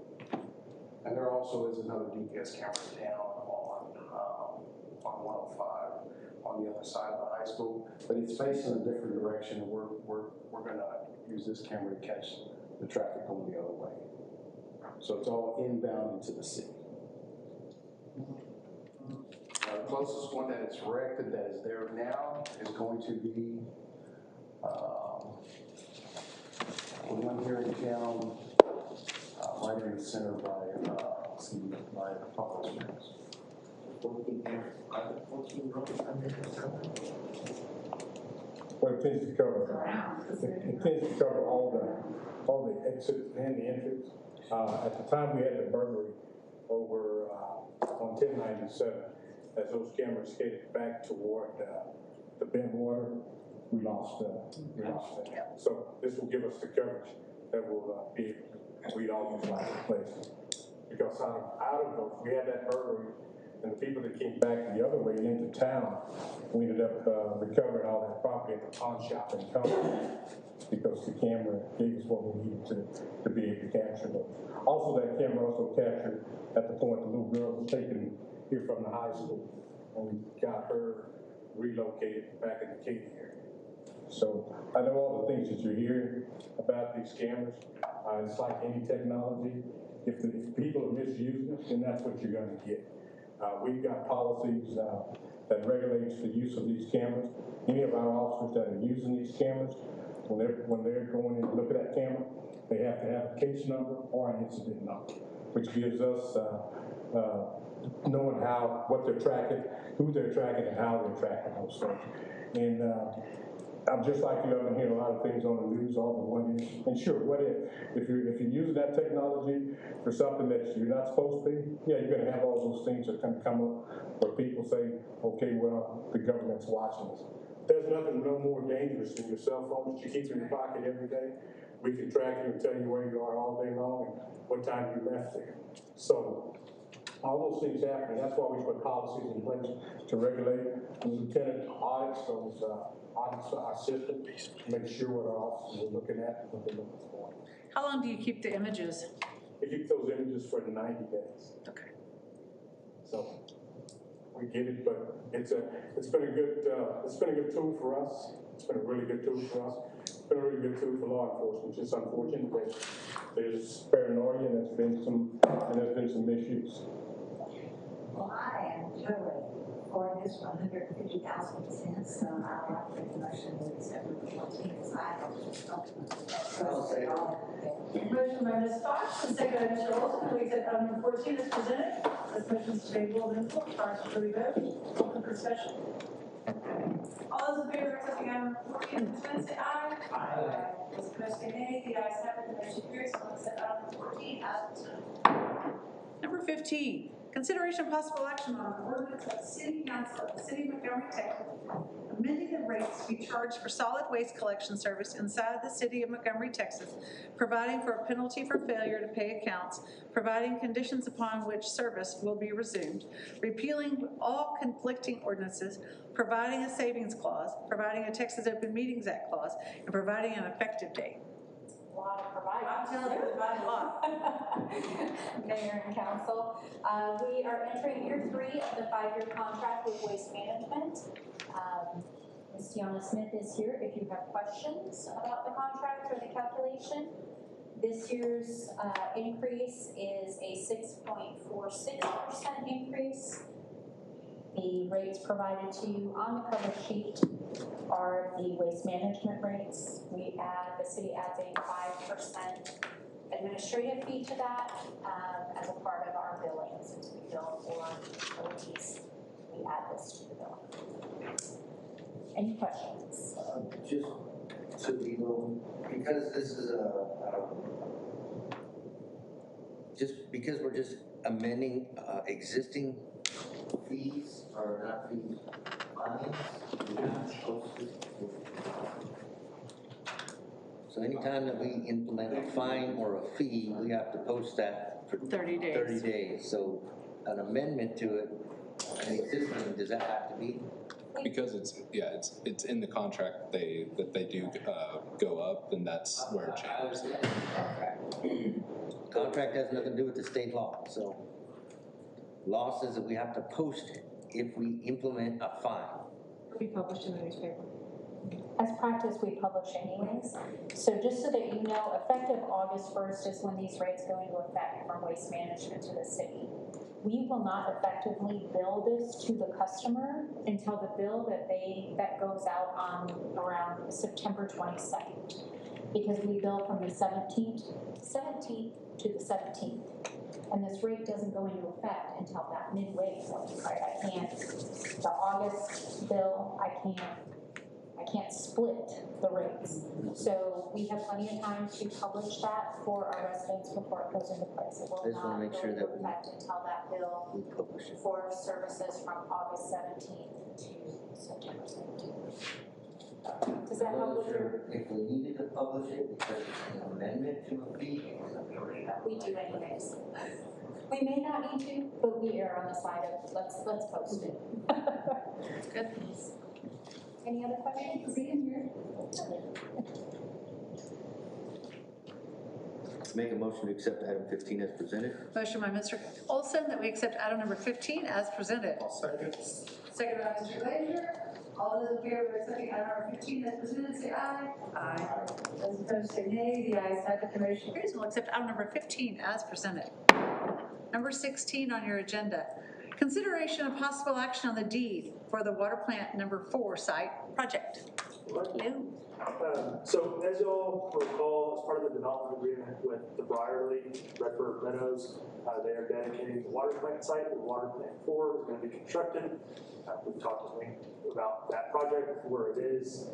And there also is another DPS camera down on 105 on the other side of the high school, but it's facing a different direction. We're going to use this camera to catch the traffic going the other way. So it's all inbound into the city. The closest one that is erected that is there now is going to be the one here in town, right in the center by Poplar Springs. 14 roads on there or something? Well, it tends to cover, it tends to cover all the exits and the entrance. At the time we had the burglary over on 1097, as those cameras headed back toward the Bentwater, we lost that. So this will give us the coverage that will be able to read all these license plates. Because out of those, we had that burglary And the people that came back the other way into town, we ended up recovering all that property at the pawn shop in Convene because the camera gave us what we needed to be able to capture them. Also, that camera also captured at the point the little girl was taken here from the high school, and we got her relocated back in the Katy area. So I know all the things that you're hearing about these cameras. It's like any technology. If people are misusing it, then that's what you're going to get. We've got policies that regulates the use of these cameras. Any of our officers that are using these cameras, when they're going in to look at that camera, they have to have a case number or an incident number, which gives us knowing what they're tracking, who they're tracking, and how they're tracking those things. And I'm just like you, I've been hearing a lot of things on the news, all the one is, and sure, what if you're using that technology for something that you're not supposed to be, yeah, you're gonna have all those things that can come up where people say, okay, well, the government's watching us. There's nothing no more dangerous than your cell phone that you keep in your pocket every day. We can track you and tell you where you are all day long and what time you left there. So all those things happen, and that's why we put policies in place to regulate. The lieutenant audits those audits our system, make sure what our officers are looking at and what they're looking for. How long do you keep the images? We keep those images for 90 days. Okay. So we get it, but it's been a good tool for us. It's been a really good tool for us. It's been a really good tool for law enforcement. It's just unfortunate that there's paranoia and there's been some issues. Well, I am totally for this 150,000 cents, so I like the motion to accept the 14th as I Motion by Ms. Fox, and second by Mr. Olson, to accept item number 14 as presented. This motion is tabled and full. Cars for vote. Open for discussion. All those in favor of accepting item number 14 as presented, say aye. Aye. Those opposed say nay. The ayes have it. The motion carries. So we'll accept item number 14 as presented. Number 15, consideration of possible action on the ordinance of the City Council of the City of Montgomery, Texas, amending the rates to be charged for solid waste collection service inside the City of Montgomery, Texas, providing for a penalty for failure to pay accounts, providing conditions upon which service will be resumed, repealing all conflicting ordinances, providing a savings clause, providing a Texas Open Meetings Act clause, and providing an effective date. A lot of providers. I'm telling you, provide a lot. Mayor and council, we are entering year 3 of the 5-year contract with Waste Management. Ms. Tiana Smith is here if you have questions about the contract or the calculation. This year's increase is a 6.46% increase. The rates provided to you on the cover sheet are the waste management rates. The city adds a 5% administrative fee to that as a part of our billing. Since we bill for utilities, we add this to the bill. Any questions? Just so you know, because this is just because we're just amending existing fees or not fees, fines, we're not supposed to. So anytime that we implement a fine or a fee, we have to post that for 30 days. 30 days. So an amendment to it, an existing, does that have to be? Because it's in the contract that they do go up, and that's where it changes. Contract has nothing to do with the state law, so law says that we have to post it if we implement a fine. It'll be published in the newspaper. As practice, we publish anyways. So just so that you know, effective August 1st is when these rates go into effect from Waste Management to the city. We will not effectively bill this to the customer until the bill that goes out on around September 22nd. Because we bill from the 17th to the 17th. And this rate doesn't go into effect until that midway point, right? The August bill, I can't split the rates. So we have plenty of time to publish that for our residents before it goes into place. It will I just want to make sure that go into effect until that bill for services from August 17th to September 17th. Does that help with your? If we needed to publish it because it's an amendment to a fee, We do anyways. We may not need to, but we err on the side of, let's post it. Good. Any other questions? make a motion to accept item 15 as presented. Motion by Mr. Olson that we accept item number 15 as presented. I'll second. Second by Mr. Glazer. All those in favor of accepting item number 15 as presented, say aye. Aye. Those opposed say nay. The ayes have it, the motion carries. We'll accept item number 15 as presented. Number 16 on your agenda. Consideration of possible action on the deed for the water plant number 4 site project. So as you all recall, as part of the development agreement with the Briarly Redbird Meadows, they are dedicating the water plant site. The water plant 4 is going to be constructed. We've talked to Link about that project, where it is.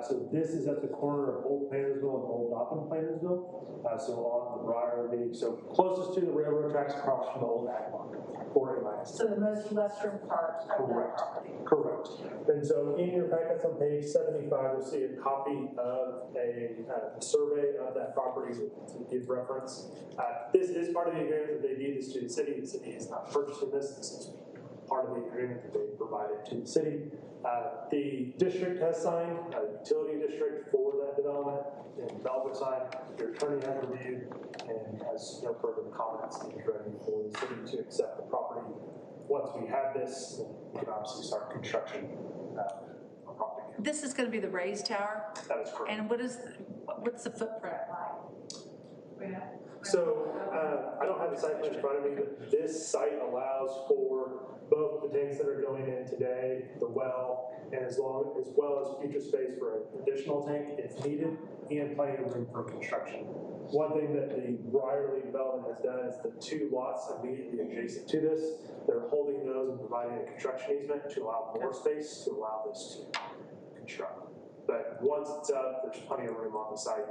So this is at the corner of Old Plantersville and Old Dopham Plantersville. So on the Briarly, so closest to the railroad tracks across from the old ag park. So the most western part of that property. Correct. And so in your packets on page 75, you'll see a copy of a survey of that property to give reference. This is part of the agreement that they deed this to the city. The city is not purchasing this. This is part of the agreement that they provided to the city. The district has signed, a utility district for that development, and developer signed. Your attorney has reviewed and has no further comments. He's ready for the city to accept the property. Once we have this, we can obviously start construction on property. This is going to be the raised tower? That is correct. And what's the footprint like? So I don't have the site plan in front of me, but this site allows for both the tanks that are going in today, the well, and as well as future space for an additional tank if needed, and plenty of room for construction. One thing that the Briarly development has done is the 2 lots immediately adjacent to this, they're holding those and providing a construction easement to allow more space to allow this to construct. But once it's up, there's plenty of room on the site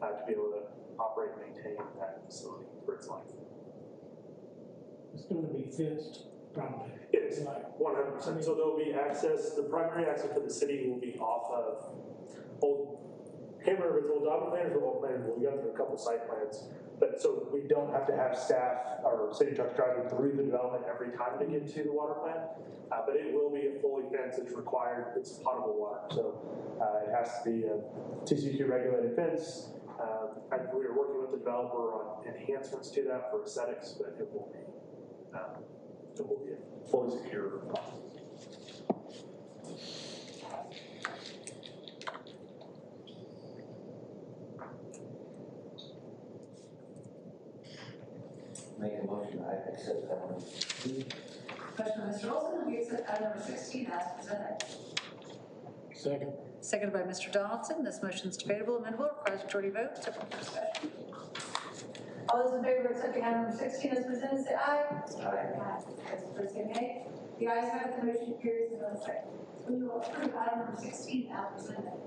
to be able to operate and maintain that facility for its life. It's going to be fenced, probably. It is, 100%. So there'll be access, the primary access for the city will be off of Old, can't remember if it's Old Dobbin plans or Old plans, we've got through a couple site plans. But so we don't have to have staff or city trucks driving through the development every time to get to the water plant. But it will be a fully fenced, it's required, it's potable water. So it has to be a TCQ regulated fence. We are working with the developer on enhancements to that for aesthetics, but it will be a fully secure process. Make a motion, I accept that one. Motion by Mr. Olson, we accept item number 16 as presented. Second. Seconded by Mr. Donaldson. This motion is debatable, amendable, requires majority vote. Open for discussion. All those in favor of accepting item number 16 as presented, say aye. Aye. Those opposed say nay. The ayes have it, the motion carries and goes second. We will approve item number 16 as presented.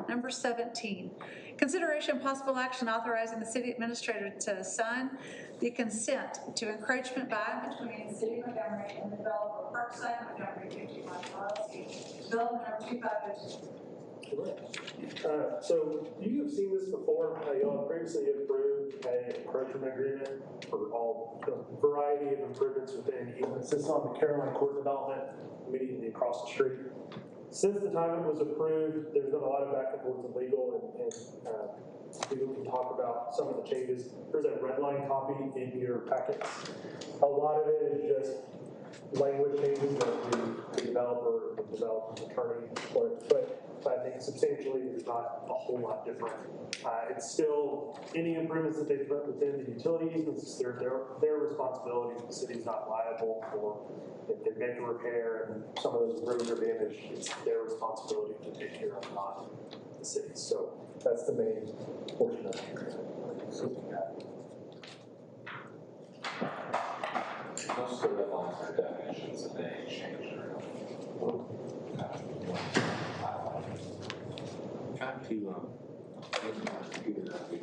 Number 17, consideration and possible action authorizing the city administrator to sign the consent to encroachment by and between the City of Montgomery and the developer Parkside Montgomery, 51 LLC, development number 2552. So you have seen this before. You all previously approved an encroachment agreement for all the variety of improvements within Evelyn. This is on the Caroline Court development immediately across the street. Since the time it was approved, there's been a lot of back and forth with legal and legal can talk about some of the changes. There's a red line copy in your packets. A lot of it is just language changes that the developer, the developer's attorney put. But I think substantially there's not a whole lot different. It's still any improvements that they put within the utility easements, it's their responsibility. The city's not liable for if they make a repair and some of those roads are damaged. It's their responsibility to take care of, not the city's. So that's the main portion of it. Most of the red lines are definitions that they change. Trying to get my computer up here.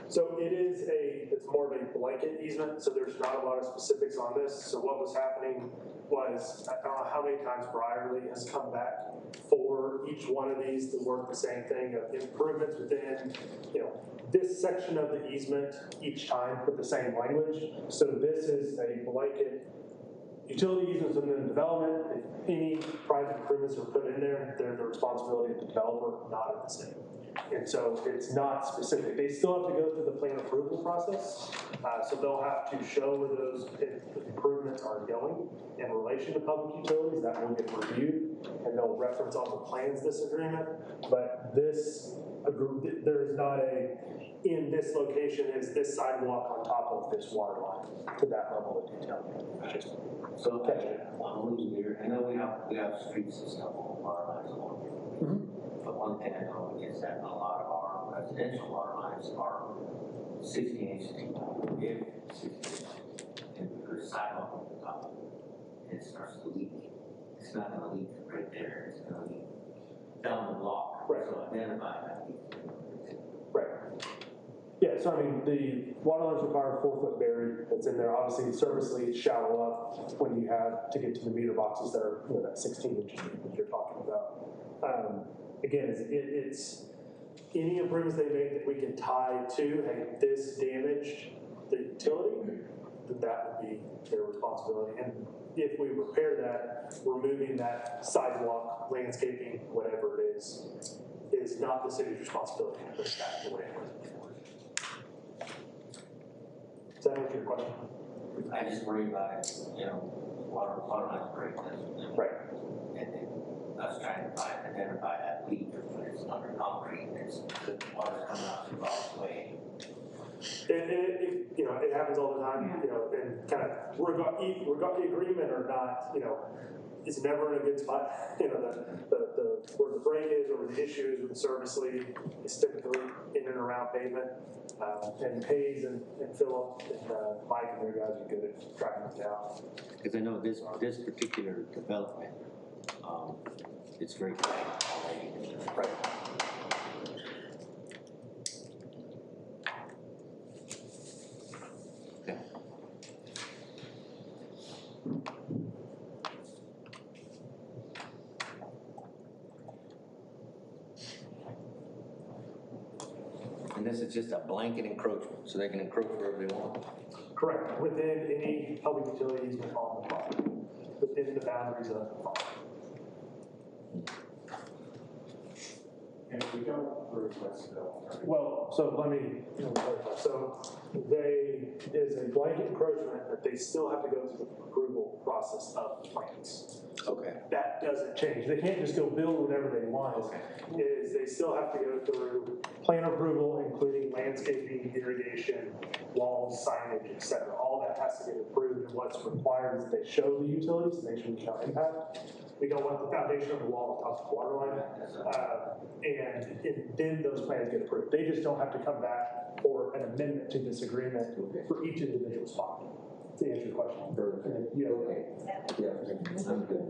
So it's more of a blanket easement, so there's not a lot of specifics on this. So what was happening was, I don't know how many times Briarly has come back for each one of these to work the same thing of improvements within, this section of the easement each time with the same language. So this is a blanket utility easements within the development. If any private improvements are put in there, they're the responsibility of the developer, not of the city. And so it's not specific. They still have to go through the plan approval process. So they'll have to show where those improvements are going in relation to public utilities. That will get reviewed, and they'll reference on the plans this agreement. But this, there is not a, in this location is this sidewalk on top of this water line to that level of detail. So, I'm losing here. I know we have streets and stuff on water lines along here. But one thing I know is that a lot of our residential water lines are 60 inches deep, if 60 inches. And because sidewalk on the top, it starts to leak. It's not gonna leak right there, it's gonna leak down the block. Right. So identify that leak. Right. Yeah, so I mean, the water lines require a 4-foot bury that's in there. Obviously, service leads shallow up when you have to get to the meter boxes that are, that 16 inches that you're talking about. Again, it's any improvements they make that we can tie to, hey, this damaged the utility, then that would be their responsibility. And if we repair that, removing that sidewalk, landscaping, whatever it is not the city's responsibility to push that the way it was before. Does that answer your question? I just worry about it, water lines break. Right. And then us trying to identify that leak when it's under concrete, there's the water coming out the wrong way. It happens all the time, and kind of, regard the agreement or not, it's never in a good spot. Where the break is or the issue is with the service lead is typically in and around pavement. And Hayes and Philip and Mike and their guys are good at tracking it down. Because I know this particular development, it's very tight already. Right. Okay. And this is just a blanket encroachment, so they can encroach wherever they want. Correct. Within any public utility easement on the property, within the boundaries of the property. And if we don't approve, let's go. Well, so let me clarify. So is a blanket encroachment that they still have to go through the approval process of plans. Okay. That doesn't change. They can't just go build whatever they want. Okay. Is they still have to go through plan approval, including landscaping, irrigation, walls, signage, etc. All that has to get approved, and what's required is that they show the utilities to make sure we count impact. We don't want the foundation of the wall on top of the water line, and then those plans get approved. They just don't have to come back for an amendment to this agreement for each individual spot. To answer your question. Yeah. Okay. Yeah. I'm good.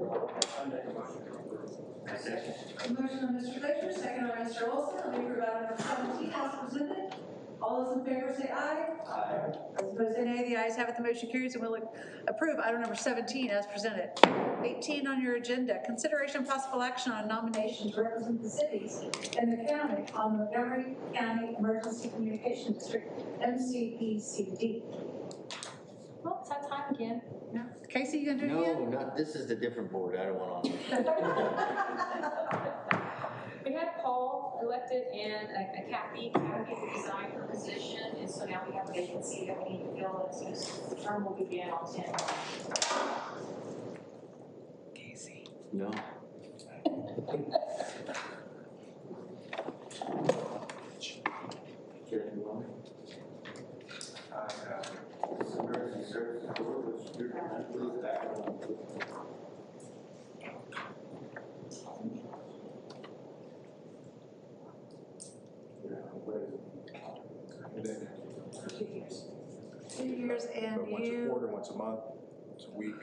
Motion on Mr. Fletcher, second on Mr. Olson. I'll move about number 17 as presented. All those in favor say aye. Aye. Those opposed say nay. The ayes have it. The motion carries, and we'll approve item number 17 as presented. 18 on your agenda, consideration of possible action on nomination to represent the cities and the county on Montgomery County Emergency Communication District, MCECD. Well, it's that time again. No. Casey, you gonna do it again? No, this is the different board. I don't want on. We had Paul elected and a Kathy resigned her position, and so now we have a vacancy that we need to fill, and so the term will begin on 10. Casey. No. Emergency services board, which you're going to lose that one. Years and But once a you, quarter, once a month, once a week.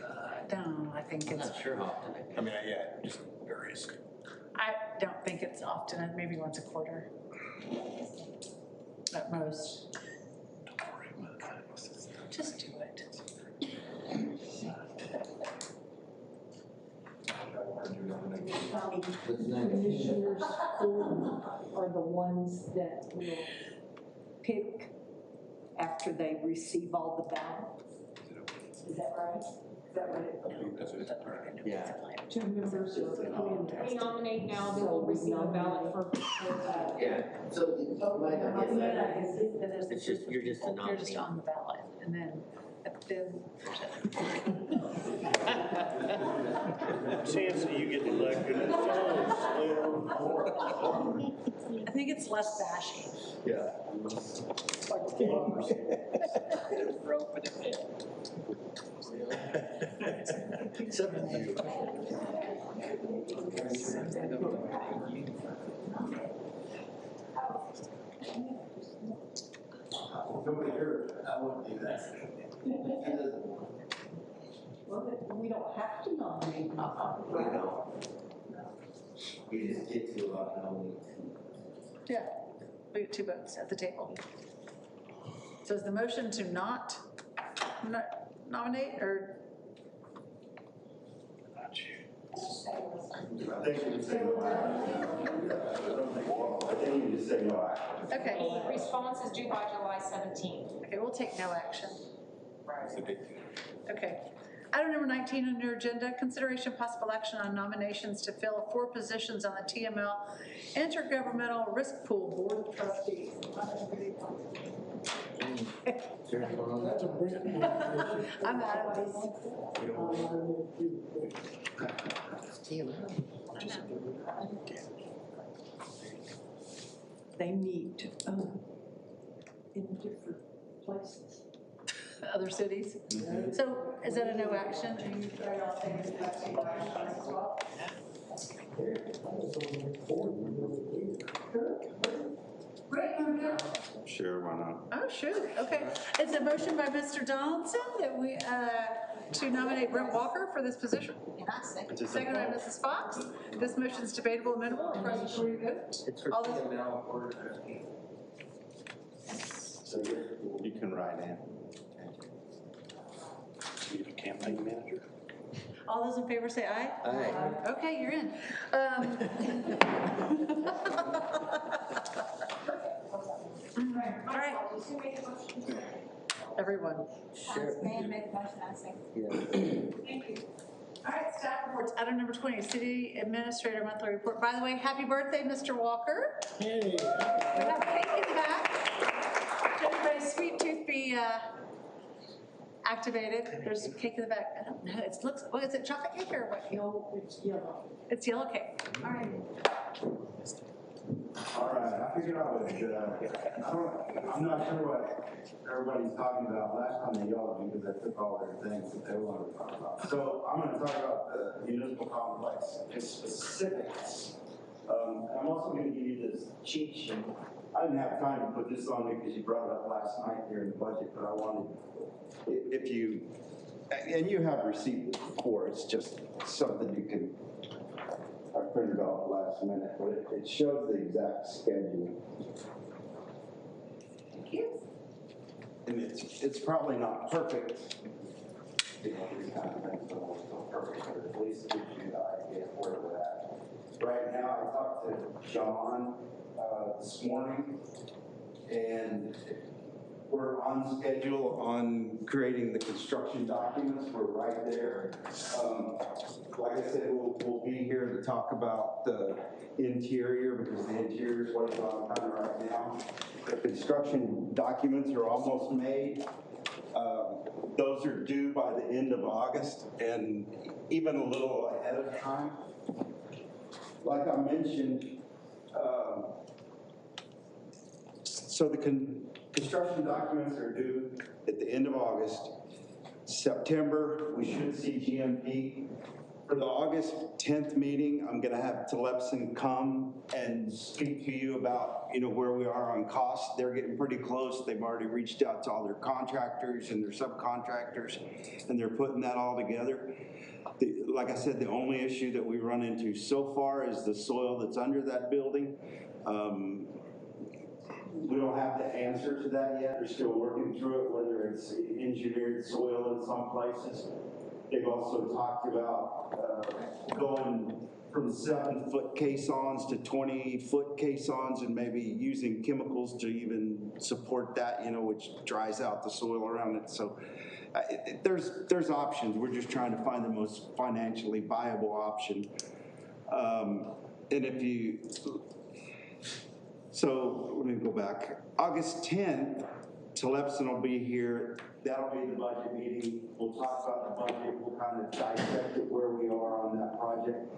no, I think I'm it's, not sure how often they I mean, yeah, just varies. I don't think it's often, maybe once a quarter. At most. Just do it. Commissioners are the ones that will pick after they receive all the ballots. Is that right? Is that right? Yeah. Two members are We in. nominate now, then we'll receive a ballot for. Yeah, so, it's just, you're just a They're nominee. just on the ballot, and then. Chance that you get elected. I think it's less bashing. Yeah. Nobody heard, I wouldn't do that. Well, we don't have to nominate. We don't. We just get to nominate. Yeah, we get 2 votes at the table. So is the motion to not nominate, or? I think you just say no action. I think you just say no action. Okay. The response is due by July 17th. Okay, we'll take no action. Okay. Item number 19 on your agenda, consideration possible action on nominations to fill 4 positions on the TML Intergovernmental Risk Pool Board of Trustees. I'm out of They meet in different places. other cities. So is that a no action? Great, you wanna go? Sure, why not? Oh, shoot, okay. It's a motion by Mr. Donaldson that we, to nominate Brent Walker for this position. Second by Mrs. Fox. This motion's debatable, amendable, or present for your vote. It's for All those- TML Board of Trustees. So you can write in. You campaign manager? All those in favor say aye. Aye. Okay, you're in. All right. Everyone. Sure. Make motion, I second. Yeah. Thank you. All right, staff reports. Item number 20, City Administrator Monthly Report. By the way, happy birthday, Mr. Walker. Hey. We have cake in the back. Should everybody's sweet tooth be activated? There's cake in the back. I don't know. It looks. What is it? Chocolate cake or what? No, it's yellow. It's yellow cake. All right. All right, I figured I would, I'm not sure what everybody's talking about. Last time they yelled at me because I took all their things that they wanted to talk about. So I'm gonna talk about the municipal complex, its specifics. I'm also gonna give you this cheat sheet. I didn't have time to put this on because you brought it up last night during the budget, but I wanted, if you, and you have received it before, it's just something you can, I printed off last minute, but it shows the exact schedule. Thank you. And it's probably not perfect. You know, these kind of things don't always go perfect, but at least it gives you the idea of where we're at. Right now, I talked to John this morning, and we're on schedule on creating the construction documents. We're right there. Like I said, we'll be here to talk about the interior, because the interior is what is on time right now. The construction documents are almost made. Those are due by the end of August, and even a little ahead of time. Like I mentioned, so the construction documents are due at the end of August. September, we should see GMP. For the August 10th meeting, I'm gonna have Telepson come and speak to you about, where we are on costs. They're getting pretty close. They've already reached out to all their contractors and their subcontractors, and they're putting that all together. Like I said, the only issue that we run into so far is the soil that's under that building. we don't have the answer to that yet. They're still working through it, whether it's engineered soil in some places. They've also talked about going from 7-foot caissons to 20-foot caissons and maybe using chemicals to even support that, you know, which dries out the soil around it. So there's options. We're just trying to find the most financially viable option. And if you, so let me go back. August 10th, Telepson will be here. That'll be the budget meeting. We'll talk about the budget. We'll kind of dissect it where we are on that project.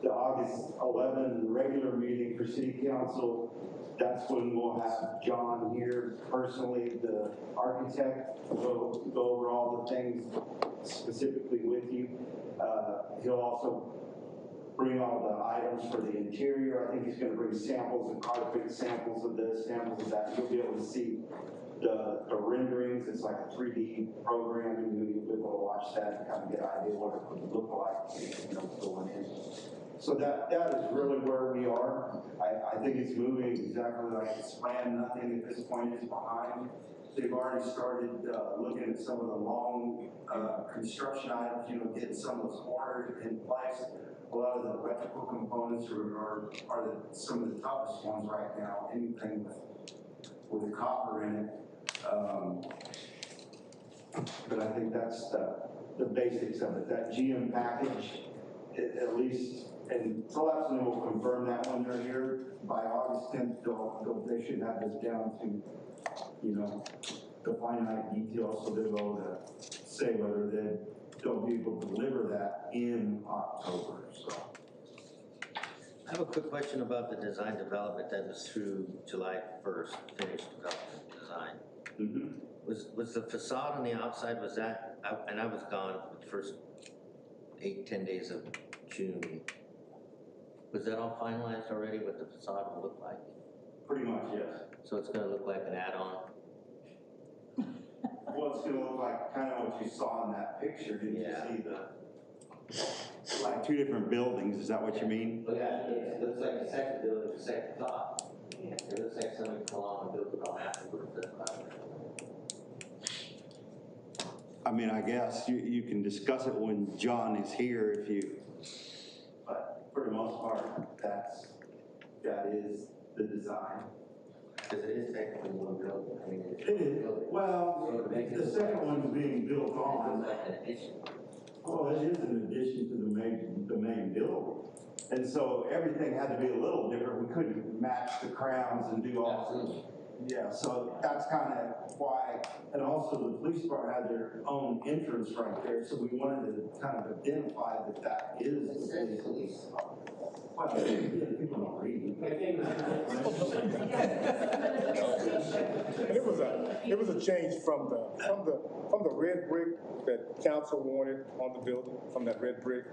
The August 11th regular meeting for City Council, that's when we'll have John here personally, the architect, go over all the things specifically with you. He'll also bring all the items for the interior. I think he's going to bring samples and carpet samples of this, samples of that. You'll be able to see the renderings. It's like a 3D program, and you'll be able to watch that and kind of get an idea what it would look like, you know, going in. So that is really where we are. I think it's moving exactly like it's planned. Nothing at this point is behind. They've already started looking at some of the long construction items, you know, getting some of those ordered in place. A lot of the electrical components are some of the toughest ones right now. Anything with copper in it. But I think that's the basics of it. That GM package, at least, and Telepson will confirm that when they're here. By August 10th, they should have this down to, you know, the finite details, so they'll be able to say whether they'll be able to deliver that in October. So. I have a quick question about the design development that was through July 1st, finished development design. Mm-hmm. Was the facade on the outside, was that, and I was gone for the first 8-10 days of June. Was that all finalized already, what the facade will look like? Pretty much, yes. So it's gonna look like an add-on? Well, it's gonna look like kind of what you saw in that picture. Did you see like two different buildings? Is that what you mean? Well, yeah, it looks like the second building, the second thought. Yeah. It looks like somebody come along and built it on afterwards. I mean, I guess you can discuss it when John is here if you, but for the most part, that is the design. Because it is technically one building. I mean, it is. Well, so the second one is being built on. It's like an addition. Well, it is an addition to the main building. And so everything had to be a little different. We couldn't match the crowns and do all this. Yeah, so that's kind of why, and also the police department had their own entrance right there, so we wanted to kind of identify that is the police department. People don't read. It was a change from the red brick that council wanted on the building, from that red brick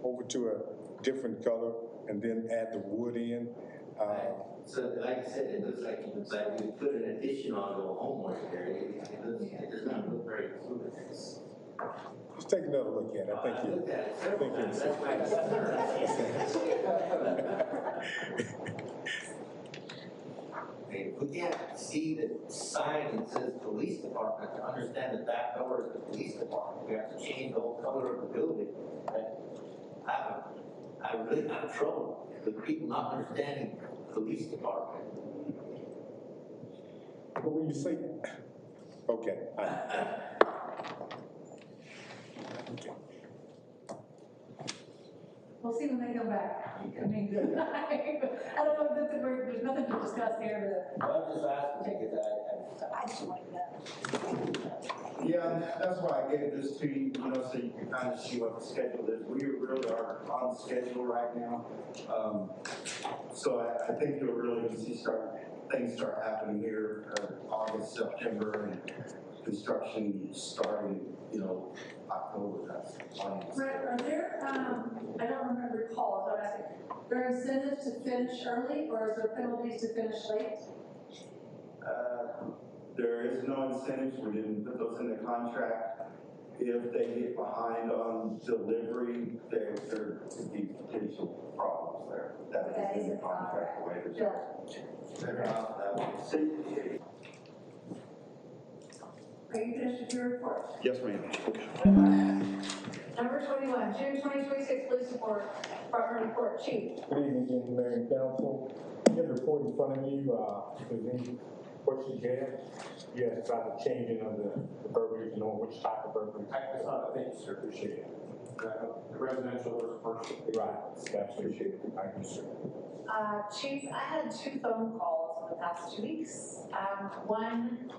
over to a different color, and then add the wood in. So like I said, it looks like you put an addition onto a homework area. It does not look very fluid. Just take another look at it. Thank you. Thank you. That's my If we can't see the sign that says police department to understand that that door is the police department, we have to change the whole color of the building. I really have trouble with people not understanding police department. But when you say, okay. We'll see when they come back. I mean, I don't know if there's nothing to discuss here. Well, I'm just asking because I just want to know. Yeah, that's why I gave this to you, you know, so you can kind of see what the schedule is. We really are on schedule right now. So I think you'll really see things start happening here August, September, and construction starting, you know, October. That's fine. Right, are there, I don't recall, but there are incentives to finish early, or is there penalties to finish late? There is no incentives. We didn't put those in the contract. if they get behind on delivery, there could be potential problems there. That is in the contract waivers. They're out that way. See, Are you finished with your report? Yes, ma'am. Number 21, June 2026 Police Department Report. Chief. Good evening, Mayor and Council. You have the report in front of you. If there's any questions you have, you asked about the changing of the verbiage and on which type of verbiage. I saw that, thank you, sir. Appreciate it. The residential versus commercial. Right, appreciate it. Thank you, sir. Chief, I had 2 phone calls in the past 2 weeks. One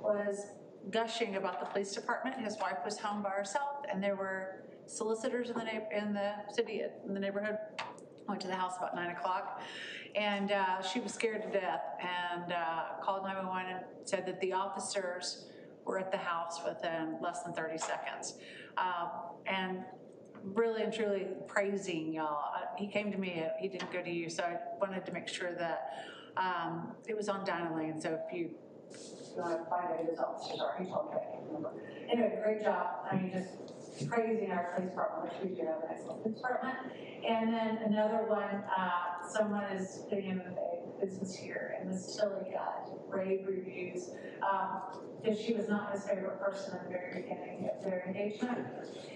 was gushing about the police department. His wife was home by herself, and there were solicitors in the city, in the neighborhood. Went to the house about 9 o'clock, and she was scared to death, and called 911 and said that the officers were at the house within less than 30 seconds. And really and truly praising y'all. He came to me, he didn't go to you, so I wanted to make sure that it was on Dinah Lane, so if you want to find out who those officers are, he's on track. Anyway, great job. I mean, just praising our police department, which we do have an excellent police department. And then another one, someone is putting in a business here, and Miss Tilly got rave reviews, because she was not his favorite person at the very beginning of their engagement.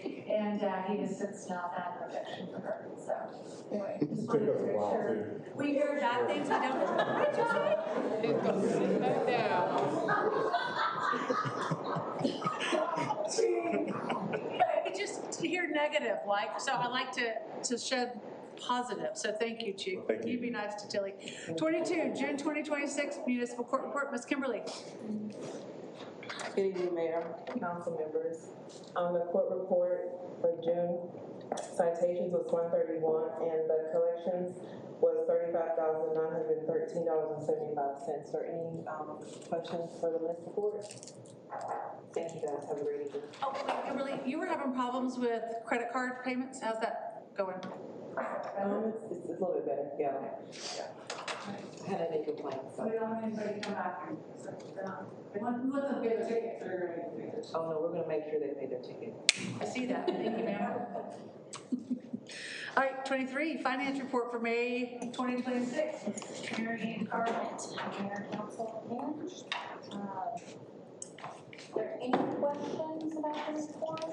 And he has since now had an affection for her. So anyway, just wanted to make sure. We hear bad things, we don't. It goes back down. I just hear negative, so I like to shed positive, so thank you, Chief. Thank you. You be nice to Tilly. 22, June 2026, Municipal Court Report, Ms. Kimberly. Good evening, Mayor, council members. The court report for June, citations was 131, and the collections was $35,913.75. Are any questions for the municipal court? Thank you guys, have a great evening. Oh, wait, Kimberly, you were having problems with credit card payments. How's that going? It's a little bit better, yeah. I had any complaints. So we don't have anybody come back and they want them to pay their tickets, they're going to pay their tickets. Oh, no, we're gonna make sure they pay their ticket. I see that. Thank you, ma'am. All right, 23, Finance Report for May 2026. Mary Garland, Mayor, Council, and are there any questions about this report?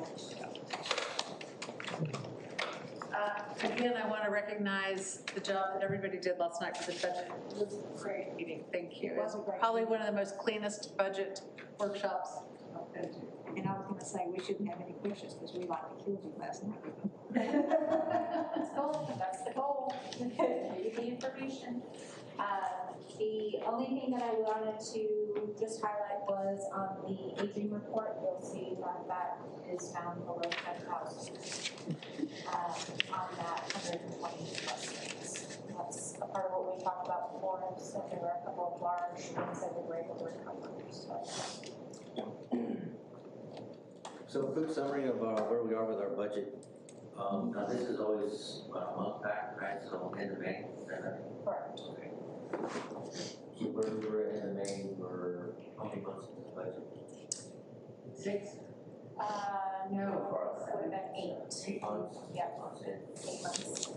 Again, I want to recognize the job that everybody did last night for the budget. It was a great meeting, thank you. It was probably one of the most cleanest budget workshops I've been to. And I was gonna say, we shouldn't have any questions because we like to kill you last night. That's the goal, that's the goal. Give you the information. The only thing that I wanted to just highlight was on the aging report, you'll see that that is found below 10,000 on that 120 plus things. That's a part of what we talked about before, so there were a couple of large things that we were able to recover. So a quick summary of where we are with our budget. Now this is always about a month back, right? So end of May, is that right? Correct. Okay. So where we were at end of May, we're how many months in this budget? 6? No, it would have been 8. 8 months? Yeah. 8 months in. 8 months.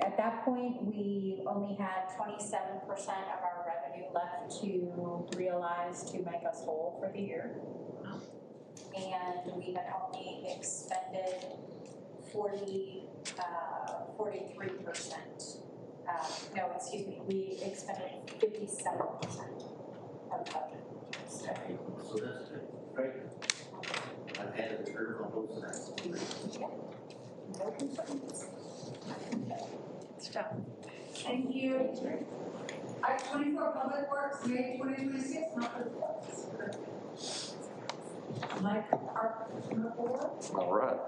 At that point, we only had 27% of our revenue left to realize to make us whole for the year. And we had only expended 43%. No, excuse me, we expended 57% of the budget. So that's good, great. I've added the curve on both sides. No concerns. Stop. Thank you. Item 24, Public Works, May 2026, monthly reports. Mike Park, number 4. All right.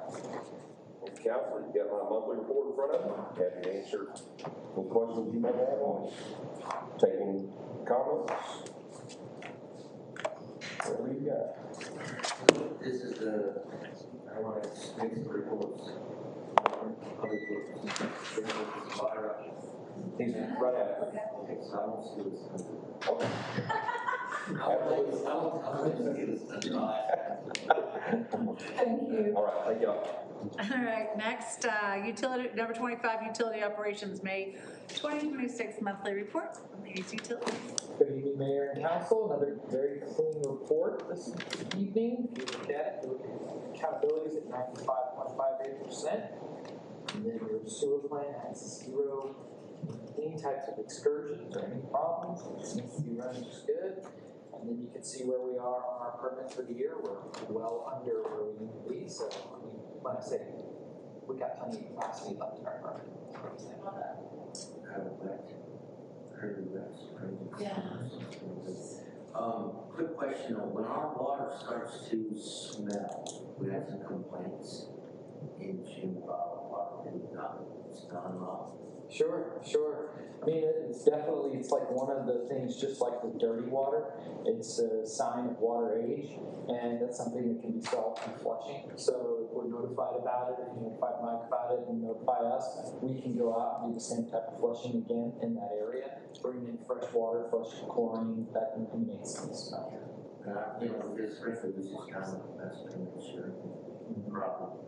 Council, you got my monthly report in front of you. Happy to answer any questions you may have on it. Taking comments. Whatever you got. This is the, I want to make some reports. He's right at it. Okay, so I won't see this. Okay. Thank you. All right, thank y'all. All right, next, utility, number 25, utility operations, May 2026 monthly report from the utilities. Good evening, Mayor and Council. Another very clean report this evening. If you look at it, accountability is at 95.58%. And then your sewer plant has zero any types of excursions or any problems. It seems to be running just good. And then you can see where we are on our permits for the year. We're well under where we need to be. So, I mean, when I say we got plenty of capacity left in our permit. Quick question though, when our water starts to smell, we have some complaints in June about water it's gone off. Sure. I mean, it's definitely, it's like one of the things, just like the dirty water, it's a sign of water age, and that's something that can be solved through flushing. So if we're notified about it, if you notify Mike about it and notify us, we can go out and do the same type of flushing again in that area, bring in fresh water, flush chlorine, that eliminates the smell. You know, this is kind of that's pretty much sure problem.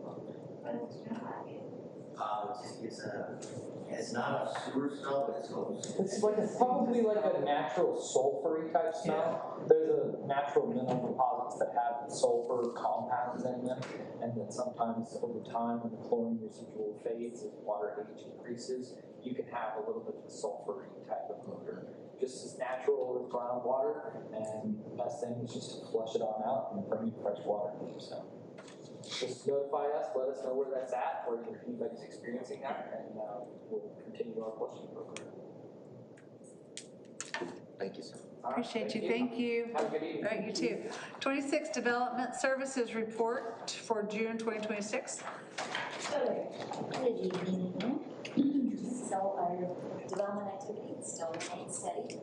It's not a sewer smell, but it's like probably like a natural sulfury type smell. Yeah. There's a natural mineral deposits that have sulfur compounds in them, and then sometimes over time when the chlorine residual fades as water age increases, you can have a little bit of a sulfury type of odor. Just as natural as groundwater, and the best thing is just to flush it on out and bring in fresh water. So just notify us, let us know where that's at, or if anybody's experiencing that, and we'll continue our flushing program. Thank you, sir. Appreciate you. Thank you. Have a good evening. All right, you too. 26, Development Services Report for June 2026. Good evening. So our development activity still remains steady.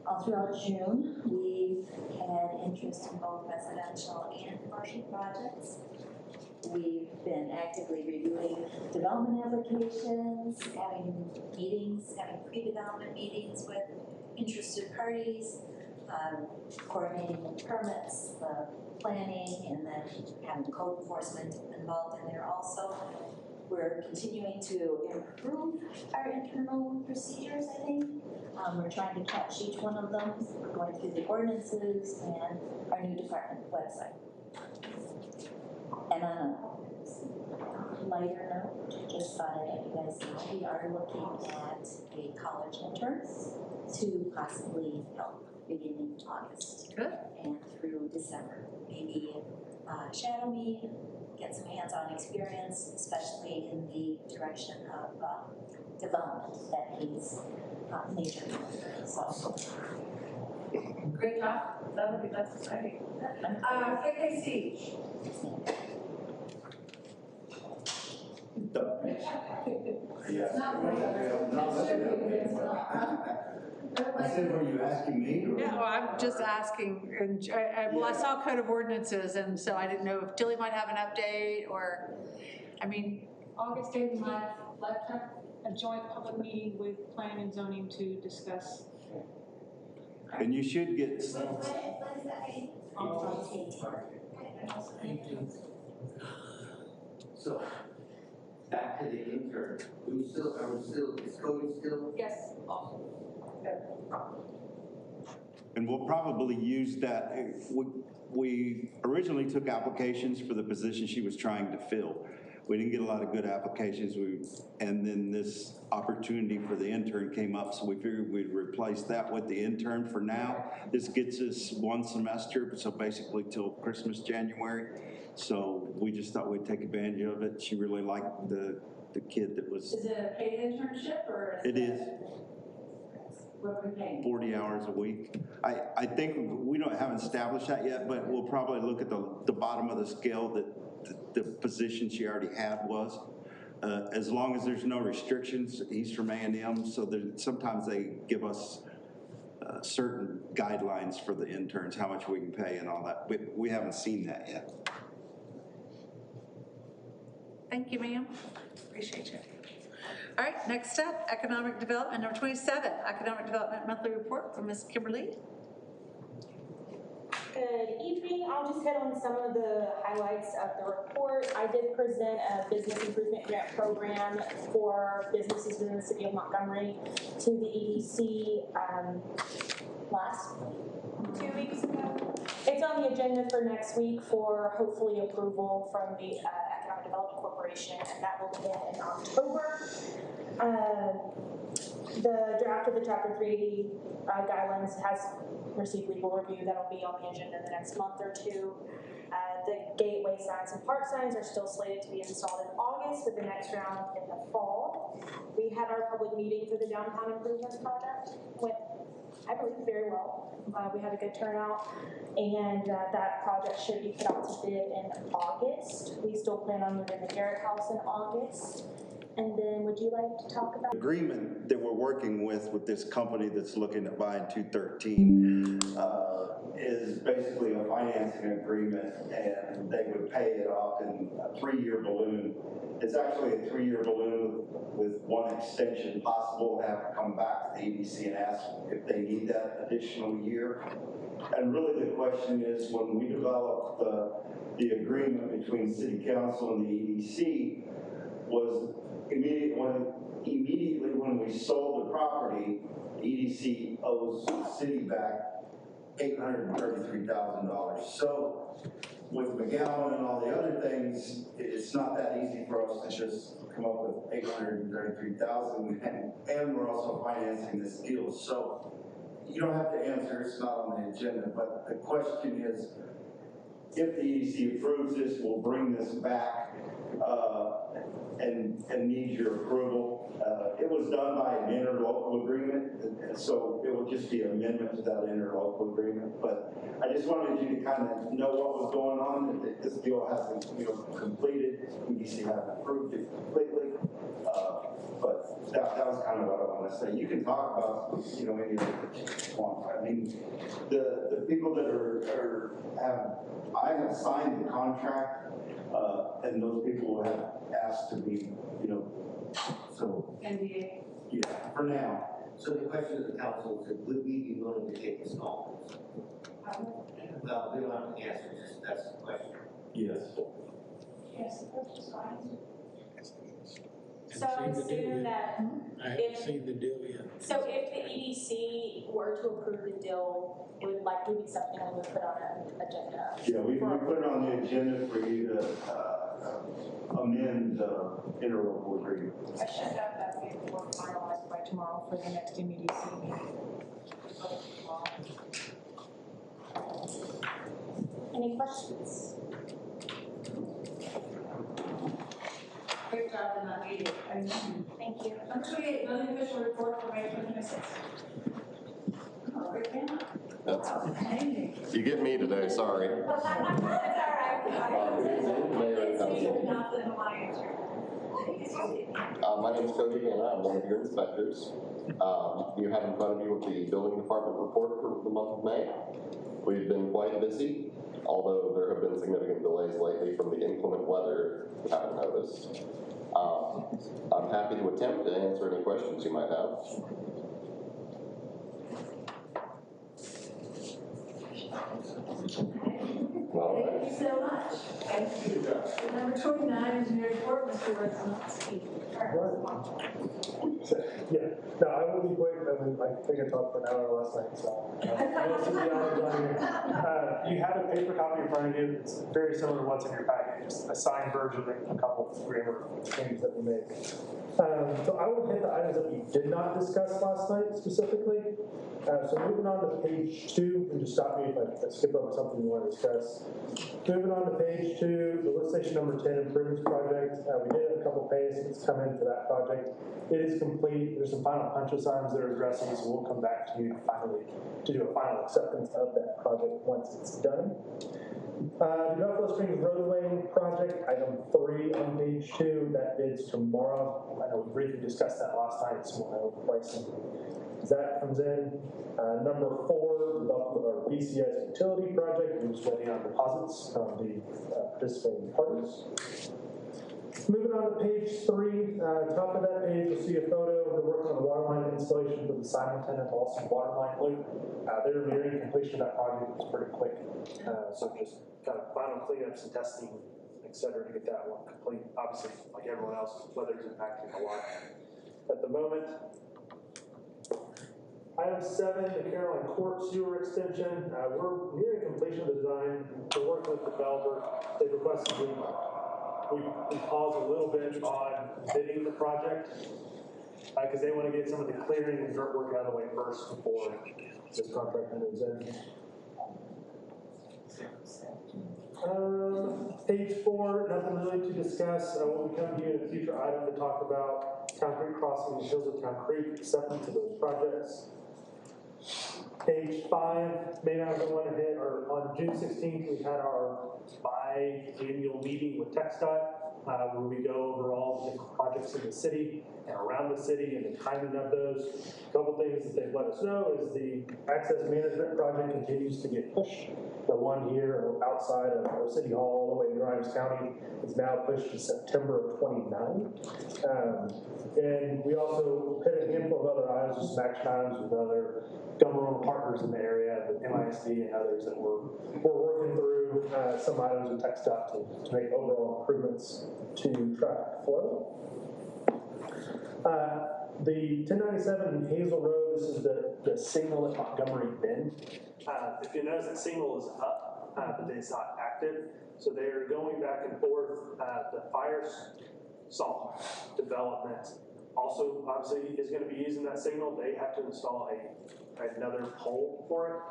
All throughout June, we've had interest in both residential and commercial projects. We've been actively reviewing development applications, having meetings, having pre-development meetings with interested parties, coordinating the permits, the planning, and then having code enforcement involved in there also. We're continuing to improve our internal procedures, I think. We're trying to catch each one of them, going through the ordinances and our new department website. And on a lighter note, just thought I'd let you guys know, we are looking at a college intern to possibly help beginning August. Good. And through December. Maybe shadow me, get some hands-on experience, especially in the direction of development that he's major. So. Great job. That's exciting. KKC. I said, were you asking me? Or? Yeah, well, I'm just asking. And I saw Code of Ordinances, and so I didn't know if Tilly might have an update or, I mean. August 18th, let's have a joint public meeting with planning and zoning to discuss. And you should get. So, back to the intern. Is Cody still? Yes. And we'll probably use that. We originally took applications for the position she was trying to fill. We didn't get a lot of good applications, and then this opportunity for the intern came up, so we figured we'd replace that with the intern for now. This gets us one semester, so basically till Christmas, January. So we just thought we'd take advantage of it. She really liked the kid that was. Is it a paid internship or? It is. What are we paying? 40 hours a week. I think we haven't established that yet, but we'll probably look at the bottom of the scale that the position she already had was. As long as there's no restrictions, he's from A&M, so sometimes they give us certain guidelines for the interns, how much we can pay and all that. We haven't seen that yet. Thank you, ma'am. Appreciate you. All right, next up, Economic Development, number 27, Economic Development Monthly Report from Ms. Kimberly. Good evening. I'll just hit on some of the highlights of the report. I did present a business improvement grant program for businesses within the City of Montgomery to the EDC last week, 2 weeks ago. It's on the agenda for next week for hopefully approval from the Economic Development Corporation, and that will begin in October. The draft of the Chapter 380 guidelines has received legal review. That'll be on the agenda in the next month or two. The gateway signs and park signs are still slated to be installed in August, with the next round in the fall. We had our public meeting for the downtown improvements project. Went, I believe, very well. We had a good turnout, and that project should be put out to bid in August. We still plan on moving the Garrett House in August. And then would you like to talk about? The agreement that we're working with this company that's looking at buying 213 is basically a financing agreement, and they would pay it off in a 3-year balloon. It's actually a 3-year balloon with one extension possible. They have to come back to the EDC and ask if they need that additional year. And really the question is, when we developed the agreement between City Council and the EDC, was immediately when we sold the property, the EDC owes the city back $833,000. So with McGowan and all the other things, it's not that easy for us to just come up with $833,000, and we're also financing this deal. So you don't have to answer, it's not on the agenda, but the question is, if the EDC approves this, we'll bring this back and needs your approval. It was done by an interlocal agreement, and so it will just be an amendment to that interlocal agreement. But I just wanted you to kind of know what was going on, that this deal hasn't, completed. EDC hasn't approved it completely. But that was kind of what I want to say. You can talk about, any of it that you want. I mean, the people that I have signed the contract, and those people have asked to be, so. NDA? Yeah, for now. So the question of the council is, would we be willing to take this on? Well, we don't have to answer this, that's the question. Yes. Yes, the purchase fine. So I assume that I haven't seen the deal yet. So if the EDC were to approve the deal, it would likely be something we would put on an agenda. Yeah, we put it on the agenda for you to amend the interlocal agreement. I should have that paperwork finalized by tomorrow for the next MEDC meeting. Any questions? Great job in that meeting. Thank you. Number 28, building official report for May 2026. Oh, great panel. You get me today, sorry. That's all right. Mayor and Council. My name is Cody and I'm one of your inspectors. You have in front of you the building department report for the month of May. We've been quite busy, although there have been significant delays lately from the inclement weather, if you haven't noticed. I'm happy to attempt to answer any questions you might have. Thank you so much. Thank you. Number 29 is your report, Mr. Redson. Yeah, no, I will be quick. I think I talked for an hour last night, so. Most of the hours on here. You have a paper copy in front of you. It's very similar to what's in your package, just a signed version and a couple of grammar changes that we made. So I will hit the items that we did not discuss last night specifically. So moving on to page 2, and just stop me if I skip over something you want to discuss. Moving on to page 2, the lift station number 10 improvements project. We did have a couple pay estimates come in for that project. It is complete. There's some final punch list items that are addressing, so we'll come back to you finally to do a final acceptance of that project once it's done. The Buffalo Springs roadway project, item 3 on page 2, that bids tomorrow. I know we briefly discussed that last night, it's more pricing. As that comes in, number 4, the BCS utility project, we're just waiting on deposits from the participating parties. Moving on to page 3, top of that page, you'll see a photo of the work on the water line installation for the simultaneous Boston water line loop. They're nearing completion of that project. It's pretty quick. So just kind of final cleanups and testing, et cetera, to get that one complete. Obviously, like everyone else, weather's impacting a lot at the moment. Item 7, the Caroline Court sewer extension. We're nearing completion of the design. We're working with the developer. They've requested we pause a little bit on bidding the project because they want to get some of the clearing and dirt work out of the way first before this contract moves in. Page 4, nothing really to discuss. We'll be coming to you in a future item to talk about concrete crossing the hills of Town Creek, acceptance of those projects. Page 5, may not have been one to hit, or on June 16th, we had our bi-annual meeting with TxDOT, where we go over all the different projects in the city and around the city and the timing of those. A couple things that they've let us know is the access management project continues to get pushed. The one here outside of City Hall, all the way in Grimes County, is now pushed to September of 29. And we also hit a handful of other items, just action items with other governmental partners in the area, the MISD and others that we're working through some items with TxDOT to make overall improvements to traffic flow. The 1097 in Hazel Road, this is the signal at Montgomery Bend. If you notice, that signal is up, but it's not active. So they're going back and forth. The fire salt development also obviously is going to be using that signal. They have to install another pole for it.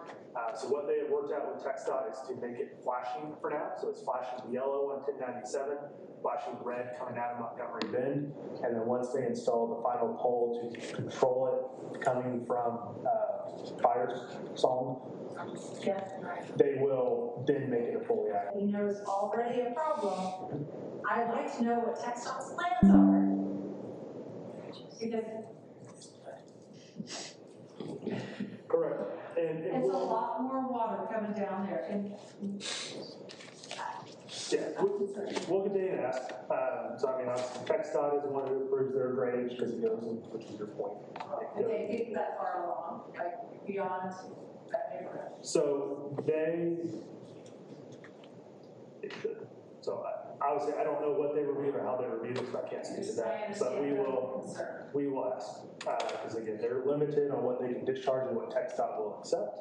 So what they have worked out with TxDOT is to make it flashing for now. So it's flashing yellow on 1097, flashing red coming out of Montgomery Bend. And then once they install the final pole to control it coming from fire song, they will then make it a fully active. You know, it's already a problem. I'd like to know what TxDOT's plans are. Because Correct. And it's a lot more water coming down there. And yeah, we'll continue to ask. So I mean, TxDOT is the one who approves their drainage because it goes in, which is your point. they get that far along, like beyond that neighborhood. So so obviously I don't know what they reviewed or how they reviewed it, so I can't speak to that. But we will ask because again, they're limited on what they can discharge and what TxDOT will accept.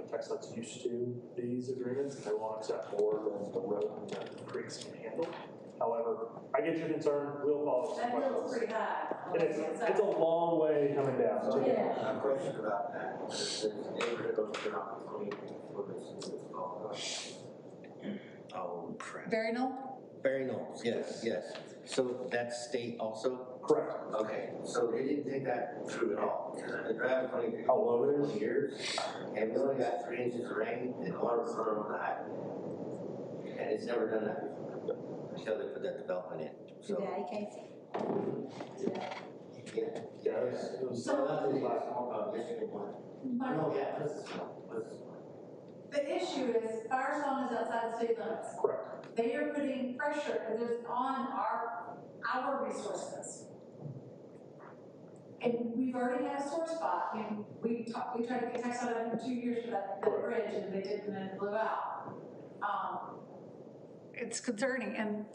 TxDOT's used to these agreements, and they won't accept more than the road and the creeks can handle. However, I get your concern. We'll follow. That feels pretty bad. And it's a long way coming down. So A question about that. There's a neighborhood goes around between Oh, crap. Very no? Very nice, yes. So that's state also? Correct. Okay, so they didn't take that through at all. I've been driving 20 How low it is? 20 years, and we only got 3 inches of rain, and water's running on the highway. And it's never done that before, Until they put that development in. So Daddy, Casey? it was so nothing about Michigan one. No, yeah, this is one. The issue is Firestone is outside the city limits. Correct. They are putting pressure on our resources. And we've already had a sore spot. And we tried to get tax out of it for 2 years for that bridge, and they didn't, and it blew out. It's concerning, and,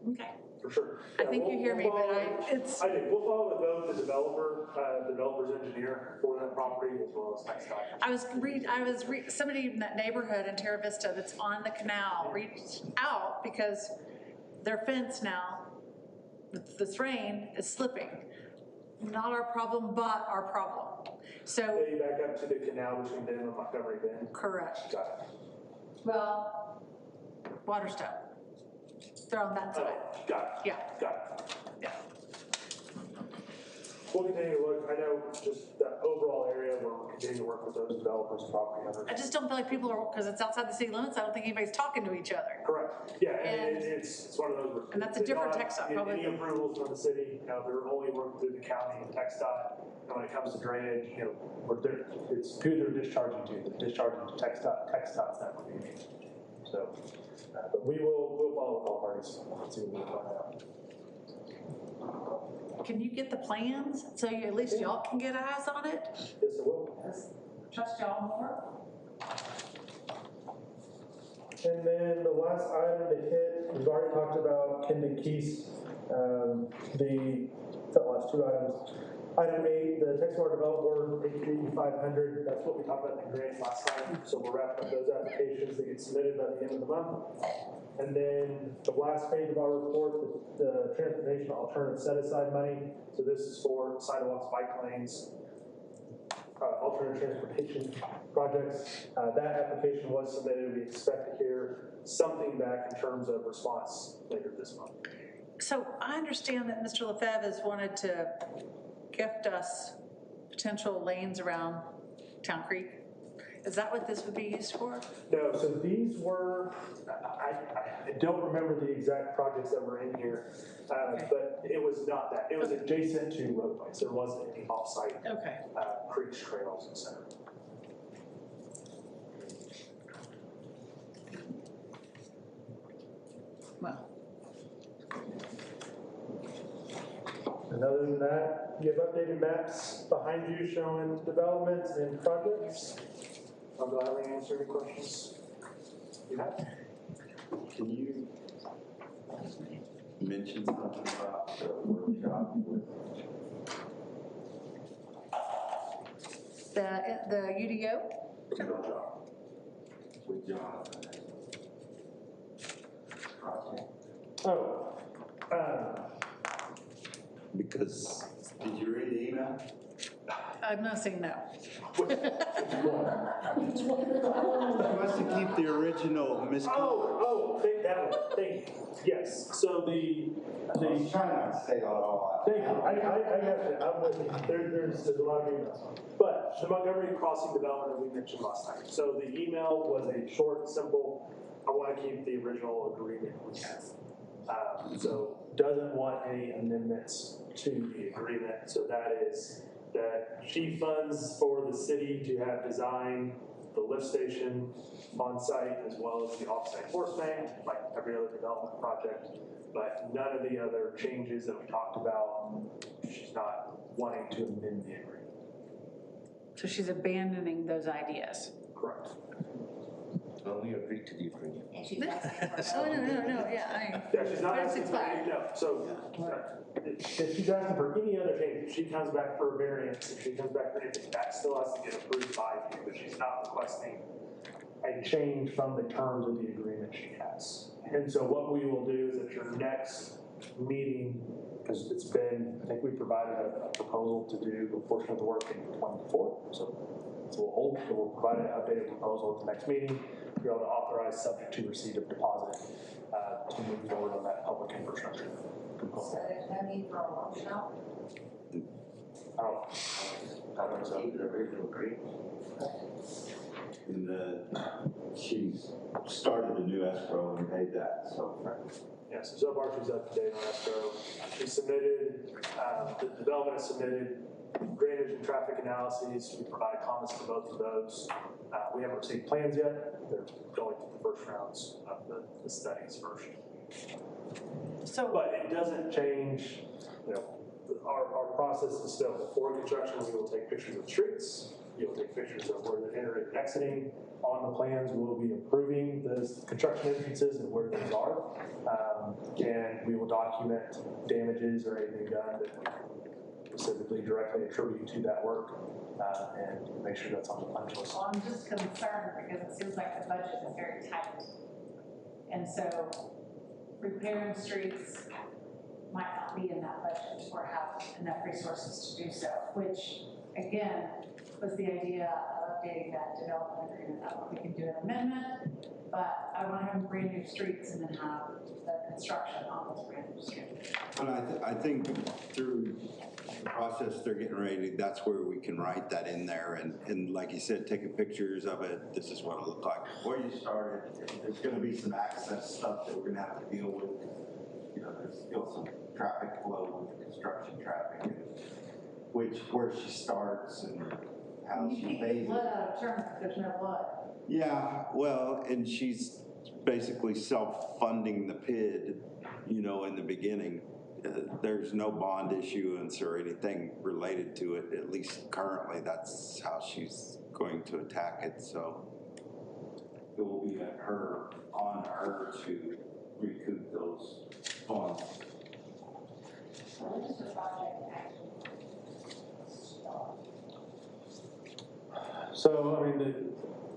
okay. For sure. I think you hear me, but I do. We'll follow with both the developer's engineer for that property as well as TxDOT. Somebody in that neighborhood in Terra Vista that's on the canal reached out because their fence now, with this rain, is slipping. Not our problem, but our problem. So. They back up to the canal between them and Montgomery Bend? Correct. Got it. Well, Waterstone. They're on that side. Got it. Yeah. Got it. Yeah. We'll continue to look. I know just that overall area where we're continuing to work with those developers, property owners. I just don't feel like people are, because it's outside the city limits, I don't think anybody's talking to each other. Correct. Yeah, and it's one of those. And that's a different TxDOT, probably. Any approvals from the city, they're only working through the county and TxDOT. And when it comes to drainage, it's who they're discharging to. They're discharging to TxDOT. TxDOT's not reviewing. So, but we'll follow with all parties. drawings. Let's see what we find out. Can you get the plans, so at least y'all can get eyes on it? Yes, I will. Trust y'all more? And then the last item to hit, we've already talked about Kendon Keys, the last two items. Item 8, the Texas Water Development Board, HB 500, that's what we talked about in the grant last time. So we're wrapping up those applications that get submitted by the end of the month. And then the last page of our report, the transportation alternative set-aside money. So this is for sidewalks, bike lanes, alternate transportation projects. That application was submitted. We expect to hear something back in terms of response later this month. So I understand that Mr. Lefebvre has wanted to gift us potential lanes around Town Creek. Is that what this would be used for? No, so these were, I don't remember the exact projects that were in here, but it was not that. It was adjacent to roadways. There wasn't any off-site creeks, trails, et cetera. Well. And other than that, you have updated maps behind you showing developments and projects. I'll gladly answer any questions you have. Can you mention something about the workshop with The UDO? with Jonathan? Project? Oh, because, did you read the email? I'm not saying no. He wants to keep the original thank that one. Thank you. Yes. So I was trying not to say it all out. Thank you. I got you. I'm with you. There's a lot of emails. But the Montgomery Crossing development that we mentioned last time. So the email was a short, simple, I want to keep the original agreement we have. So doesn't want any amendments to the agreement. So that is that she funds for the city to have design the lift station on site as well as the off-site force main, like every other development project. But none of the other changes that we talked about, she's not wanting to amend the agreement. So she's abandoning those ideas. Correct. Well, we agreed to the agreement. And she's asking for. Oh, no, yeah, Yeah, she's not but it's asking for expired. any, no, so if she's asking for any other change, if she comes back for a variance, if she comes back for anything, that still has to get approved by you, but she's not requesting a change from the terms of the agreement she has. And so what we will do is at your next meeting, because it's been, I think we provided a proposal to do a portion of the work in 24, so we'll provide an updated proposal at the next meeting, be able to authorize subject to receipt of deposit to move forward on that public infrastructure component. So there's no need for a workshop? I don't know. Keep the original agreement. And she's started a new escrow and paid that, so. Yeah, so far she's up to date on escrow. She submitted, the development has submitted drainage and traffic analyses. We provided comments to both of those. We haven't received plans yet. They're going through the first rounds of the studies first. So, but it doesn't change, our process is still before construction, we will take pictures of streets. You'll take pictures of where they're entering and exiting. On the plans, we'll be approving the construction entrances and where those are. And we will document damages or anything done that we specifically directly attribute to that work and make sure that's on the punch list. Well, I'm just concerned because it seems like the budget is very tight. And so repairing streets might not be in that budget or have enough resources to do so, which again, was the idea of updating that development agreement. I don't know if we can do an amendment, but I want to have brand new streets and then have the construction on those brand new streets. Well, I think through the process they're getting ready, that's where we can write that in there and like you said, taking pictures of it, this is what it looked like. Before you started, there's gonna be some access stuff that we're gonna have to deal with. There's still some traffic flow with construction traffic, and where she starts and how she pays it. Blood out of term if there's no blood. Yeah, well, and she's basically self-funding the PID, you know, in the beginning. There's no bond issuance or anything related to it, at least currently. That's how she's going to attack it, so it will be on her to recoup those funds. When does the project actually start? So, I mean,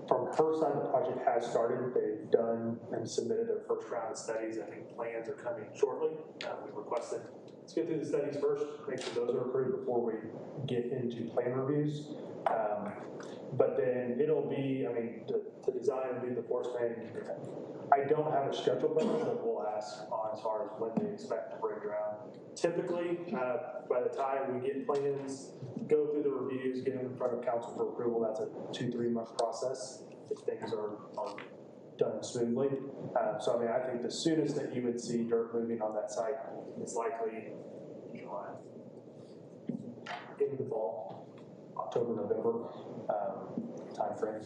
from her side, the project has started. They've done and submitted their first round of studies. I think plans are coming shortly. We requested, let's get through the studies first, make sure those are approved before we get into plan reviews. But then it'll be, I mean, to design and do the force main, I don't have a schedule for them, but we'll ask on as far as when they expect to break ground. Typically, by the time we get plans, go through the reviews, get them in front of council for approval, that's a 2-3 month process if things are done smoothly. So I mean, I think the soonest that you would see dirt moving on that site is likely July, in the fall, October, November timeframe.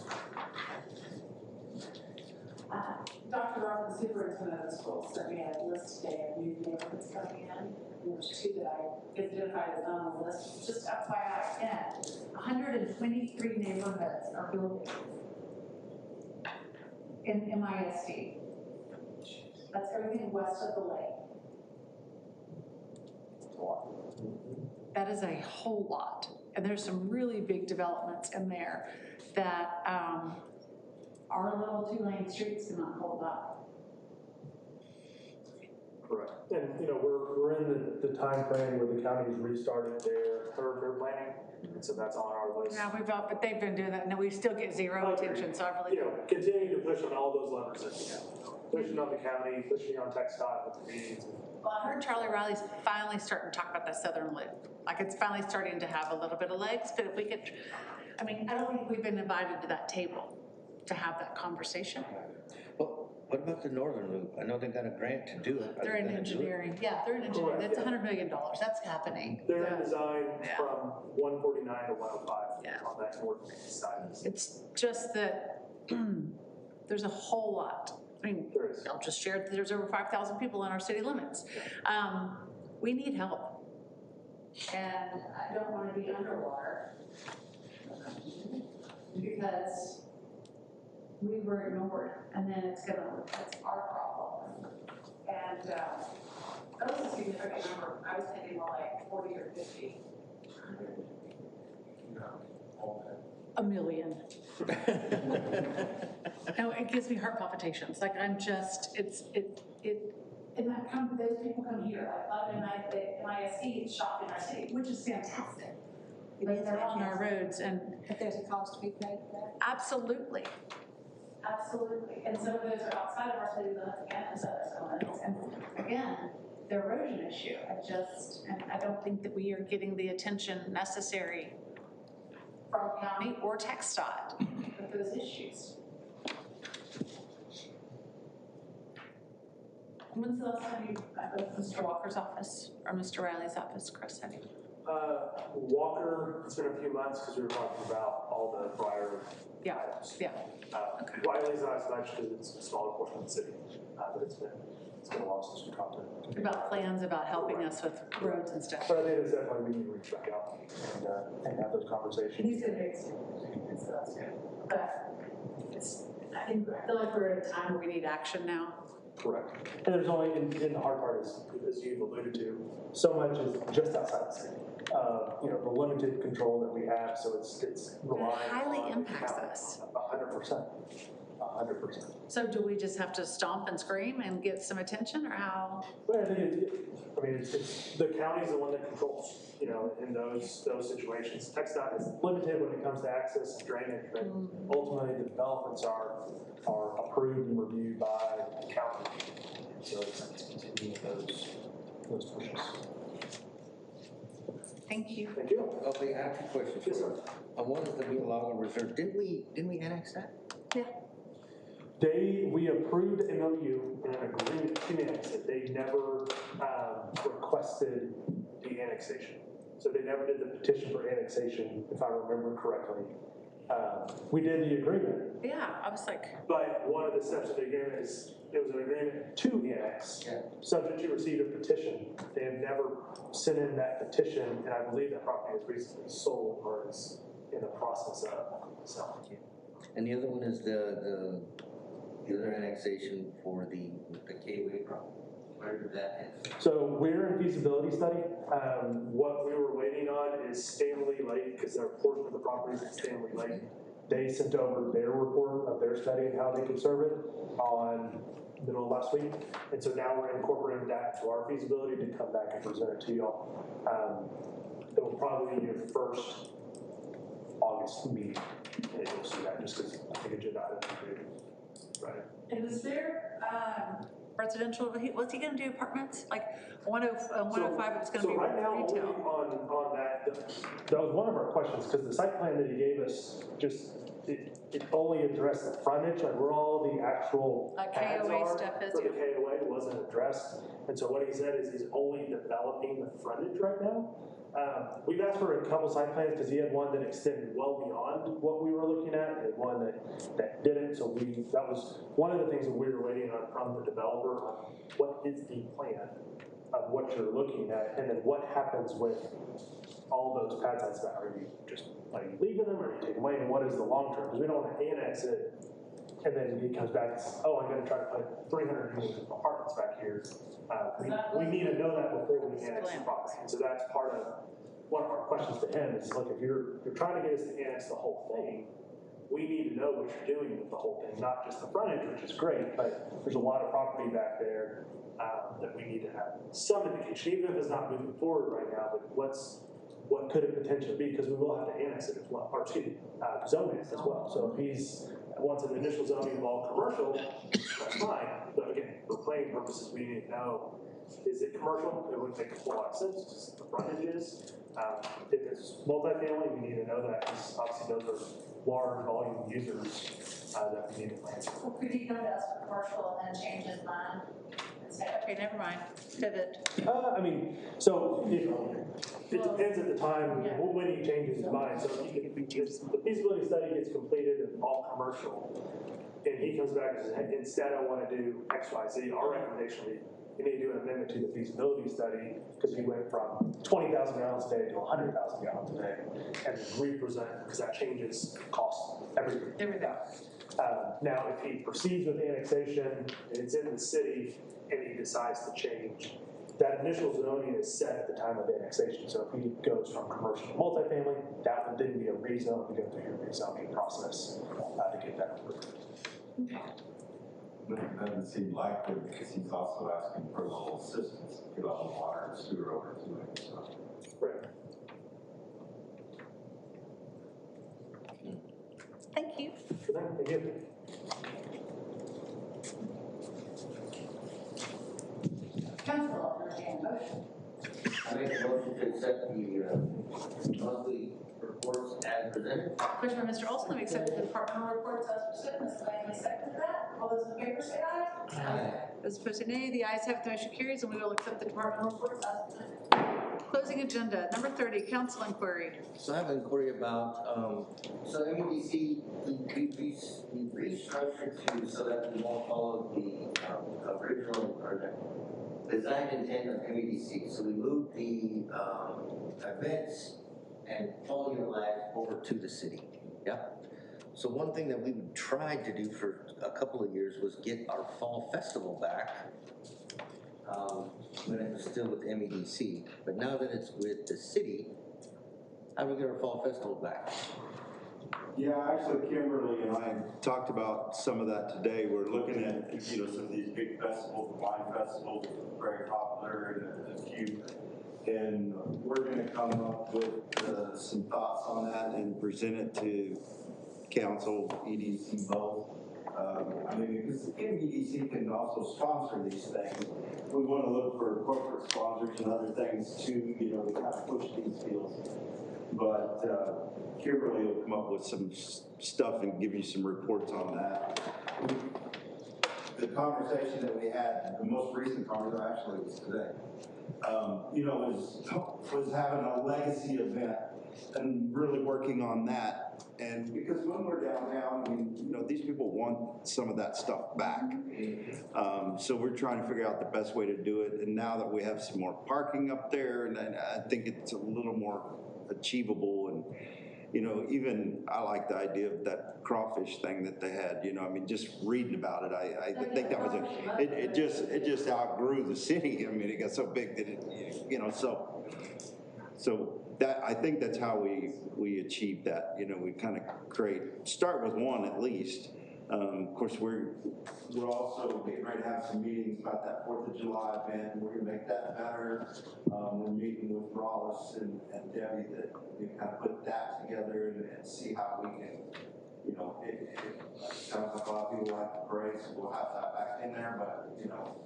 Dr. Roth, the superintendent of the schools, sent me a list today of new neighborhoods coming in. There's 2 that I identified as on the list. Just FYI, again, 123 neighborhoods are building in MISD. That's everything west of the lake. That is a whole lot. And there's some really big developments in there that Our little 2-lane streets cannot hold up. Correct. And, you know, we're in the time frame where the county's restarted their thoroughfare planning, and so that's on our list. Yeah, but they've been doing that, and we still get zero attention, so I really. You know, continue to push on all those levers that we have. Pushing on the county, pushing on TxDOT with the meetings. Well, I heard Charlie Riley's finally starting to talk about the southern loop. Like, it's finally starting to have a little bit of legs, but if we could, I mean, I don't think we've been invited to that table to have that conversation. Well, what about the northern loop? I know they got a grant to do it. They're in engineering. Yeah, they're in engineering. That's $100 million. That's happening. They're in design from 149 to 105 on that north side. It's just that there's a whole lot. I mean, I'll just share that there's over 5,000 people in our city limits. We need help. And I don't want to be underwater because we were ignored, and then it's our problem. And that was a significant number. I was thinking more like 40 or 50. $1 million. No, it gives me heart palpitations. Like, I'm just, And those people come here, like, a lot of the MISD shop in our city, which is fantastic. but they're on our roads, and. But there's a cost to be paid for that? Absolutely. Absolutely, and some of those are outside of our city limits again, and so there's some limits, and again, the erosion issue, and I don't think that we are getting the attention necessary from county or TxDOT for those issues. When's the last time you met with Mr. Walker's office or Mr. Riley's office, Chris? Have you? Walker, it's been a few months because we were talking about all the prior items. Yeah. Okay. Riley's not as much because it's a smaller portion of the city, but it's been a while since we talked to him. About plans about helping us with roads and stuff. But I think it's definitely we need to reach back out and have those conversations. He's gonna make some, so that's good. But I feel like we're at a time We need action now. Correct. And there's only, and the hard part is, as you've alluded to, so much is just outside the city. You know, the limited control that we have, so it's relying It highly on impacts us. 100%. 100%. So do we just have to stomp and scream and get some attention, or how? Well, I think it's the county's the one that controls, you know, in those situations. TxDOT is limited when it comes to access and drainage, but ultimately the developments are approved and reviewed by the county. So it's continuing those pushes. Thank you. Thank you. Okay, I have a question. Yes, sir. On one of the Blue Lava Reserve, didn't we annex that? Yeah. We approved the MOU and an agreement to annex it. They never requested the annexation. So they never did the petition for annexation, if I remember correctly. We did the agreement, Yeah, I was like, but one of the steps of the agreement is, it was an agreement to annex, subject to receipt of petition. They have never sent in that petition, and I believe that property is recently sold or is in the process of selling. And the other one is the other annexation for the K-Way property. Where did that end? So we're in feasibility study. What we were waiting on is Stanley Lake, because there are portions of the properties at Stanley Lake. They sent over their report of their study and how they could serve it on middle of last week. And so now we're incorporating that to our feasibility to come back and present it to y'all. It will probably be your first August meeting. And you'll see that just because I think agenda item is due. Right. and is there residential, what's he gonna do, apartments? Like 105, it was gonna so be right now, only retail. on that was one of our questions, because the site plan that he gave us just, it only addressed the frontage, like where all the actual pads KOA are stuff is, for the KOA wasn't addressed. And so what he said is he's only developing the frontage right now. We've asked for a couple site plans because he had one that extended well beyond what we were looking at, and one that didn't. So that was one of the things that we were waiting on from the developer on what is the plan of what you're looking at, and then what happens with all those pad sites that are you just leaving them or are you taking away, and what is the long term? Because we don't want to annex it and then he comes back and says, oh, I'm going to try to put 300 units of apartments back here. We need to know that before we annex the property. And so that's part of one of our questions to him is, look, if you're trying to get us to annex the whole thing, we need to know what you're doing with the whole thing, not just the frontage, which is great, but there's a lot of property back there that we need to have some indication, even if it's not moving forward right now, but what could it potentially be, because we will have to annex it as well, or excuse me, zone it as well. So if he's wants an initial zoning of all commercial, that's fine, but again, for planning purposes, we need to know, is it commercial? It would make a whole lot of sense, just the frontage is. If it's multifamily, we need to know that, because obviously those are large volume users that we need to plan. Well, could he come to us for commercial and then change his mind and say, Okay, never mind, pivot. I mean, so it depends at the time when he changes his mind. So if the feasibility study gets completed and all commercial, and he comes back and says, hey, instead I want to do X, Y, Z, our recommendation would be you need to do an amendment to the feasibility study because we went from 20,000 gallons a day to 100,000 gallons a day, and represent, because that changes cost, everything. Now, if he proceeds with annexation and it's in the city and he decides to change, that initial zoning is set at the time of annexation. So if he goes from commercial to multifamily, that would then be a rezone to go through your rezoning process to get that approved. But it doesn't seem likely because he's also asking for a little assistance to get all the water and sewer over to him. So. Right. Thank you. Thank you. Council, entertain a motion. I make a motion to accept the monthly reports as presented. Motion by Mr. Olson, we accept the departmental reports as presented. Ms. Langley seconded that. All those in favor say aye. Aye. Those opposed say nay. The ayes have it, the motion carries, and we will accept the departmental reports as presented. Closing agenda, number 30, council inquiry. So I have an inquiry about, So MEDC, we restructured to so that we won't follow the original or the design intent of MEDC. So we moved the events and pulling your lag over to the city, yeah? So one thing that we tried to do for a couple of years was get our fall festival back when it was still with MEDC. But now that it's with the city, how do we get our fall festival back? Yeah, actually Kimberly and I talked about some of that today. We're looking at, some of these big festivals, wine festivals, very popular and a few. And we're gonna come up with some thoughts on that and present it to council, EDC both. Because EDC can also sponsor these things. We want to look for corporate sponsors and other things too, to kind of push these deals. But Kimberly will come up with some stuff and give you some reports on that. The conversation that we had, the most recent conversation actually was today, was having a legacy event and really working on that. And because when we're downtown, I mean, you know, these people want some of that stuff back. So we're trying to figure out the best way to do it. And now that we have some more parking up there, and I think it's a little more achievable. And, you know, even I like the idea of that crawfish thing that they had, you know, I mean, just reading about it, I think that was it just outgrew the city. I mean, it got so big that it, you know, so that, I think that's how we achieve that. You know, we kind of start with one at least. Of course, we're also getting ready to have some meetings about that 4th of July event. We're gonna make that better. We're meeting with Rollins and Debbie that we kind of put that together and see how we can, you know, it sounds like a lot of people like the parade, so we'll have that back in there, but, you know.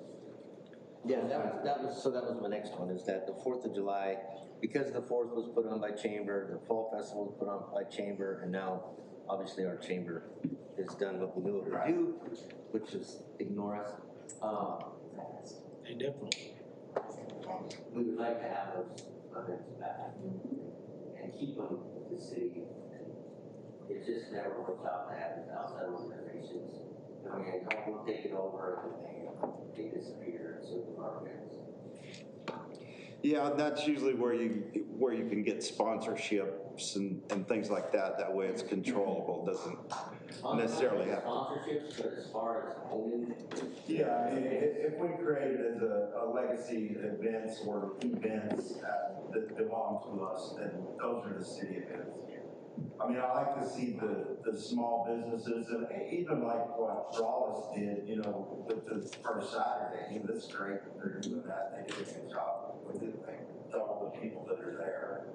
Yeah, that was my next one, is that the 4th of July, because the 4th was put on by Chamber, the Fall Festival was put on by Chamber, and now obviously our Chamber has done what we knew it would do, which is ignore us. They definitely. We would like to have those events back and keep them with the city. It just never works out to have it outside organizations. I mean, we'll take it over and they disappear and so do our events. Yeah, that's usually where you can get sponsorships and things like that. That way it's controllable, doesn't necessarily have. Sponsorships, but as far as owning. Yeah, I mean, if we create it as a legacy events or events that belong to us, then those are the city events. I mean, I like to see the small businesses, and even like what Rollins did, you know, with the first Saturday. That's great that they're doing that. They did a good job with it. They double the people that are there.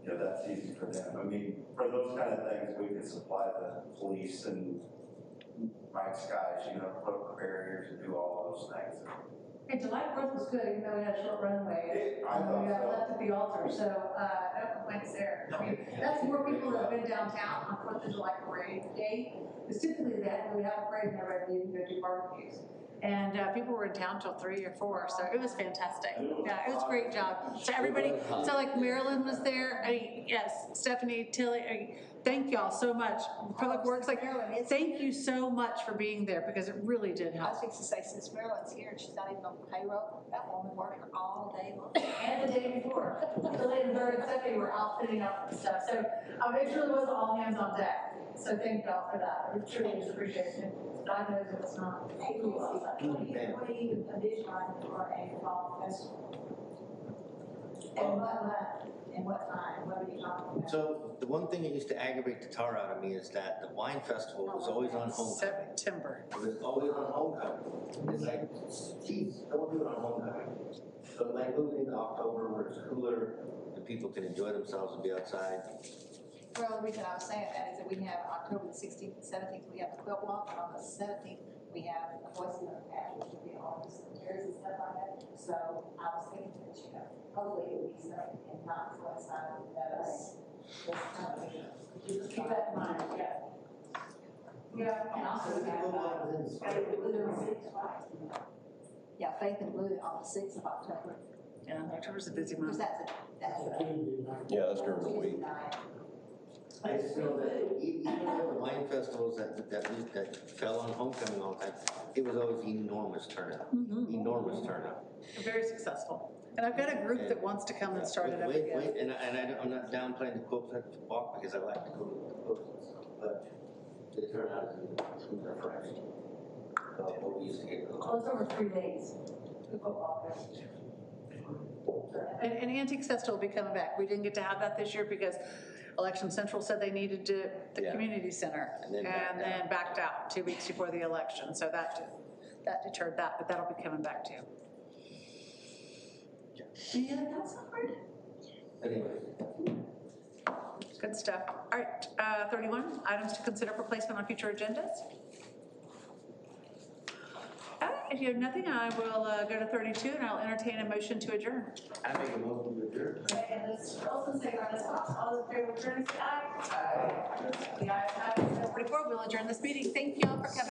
You know, that's easy for them. I mean, for those kind of things, we can supply the police and night skies, you know, put up barriers and do all those things. And July 4th was good, even though we had a short runway. I thought We so. left at the altar, so no complaints there. I mean, that's more people that have been downtown on 4th of July parade day. Because typically that we would have a parade and everybody would go do barbecues. And people were in town till 3 or 4, so it was fantastic. Yeah, it was a great job. So everybody, so like Marilyn was there. I mean, yes, Stephanie, Tilly. I mean, thank y'all so much. Public Works, like, thank you so much for being there because it really did help. I was fixing to say, since Marilyn's here and she's not even on payroll, that woman worked all day long. And the day before, Tilly and Bird and Stephanie were out putting up and stuff. So it really was all hands on deck. So thank y'all for that. We truly just appreciate it. God knows it was not. What do you envision for a fall festival? And what time? What are you talking about? So the one thing that used to aggravate the tar out of me is that the wine festival was always on homecoming. September. It was always on homecoming. It's like, geez, don't do it on homecoming. So like moving into October where it's cooler and people can enjoy themselves and be outside. Well, the reason I was saying that is that we have October the 16th and 17th, we have the quilt walk, and on the 17th, we have a voice in the past, which would be all the chairs and stuff like that. So I was thinking that, you know, hopefully it would be something and not coincide with those. Just keep that in mind, yeah. Yeah, and also we have, Faith and Blue on the 6th, right? Yeah, Faith and Blue on the 6th of October. Yeah, October's a busy month. Because that's Yeah, that's during the week. I just feel that even though the wine festivals that fell on homecoming all the time, it was always enormous turnout. Enormous turnout. Very successful. And I've got a group that wants to come and start it up again. Wait, and I'm not downplaying the Quilts walk because I like to go to the quilts and stuff, but the turnout is refreshing. What we used to get. Well, it's over 3 days. The football festival. And Antiques Festival will be coming back. We didn't get to have that this year because Election Central said they needed the community center and then backed out 2 weeks before the election. So that deterred that, but that'll be coming back too. Any other thoughts on it? Anyway. Good stuff. All right, 31, items to consider for placement on future agendas. All right, if you have nothing, I will go to 32 and I'll entertain a motion to adjourn. I make a motion to adjourn. Okay, and let's also say, all those in favor of adjourning, say aye. Aye.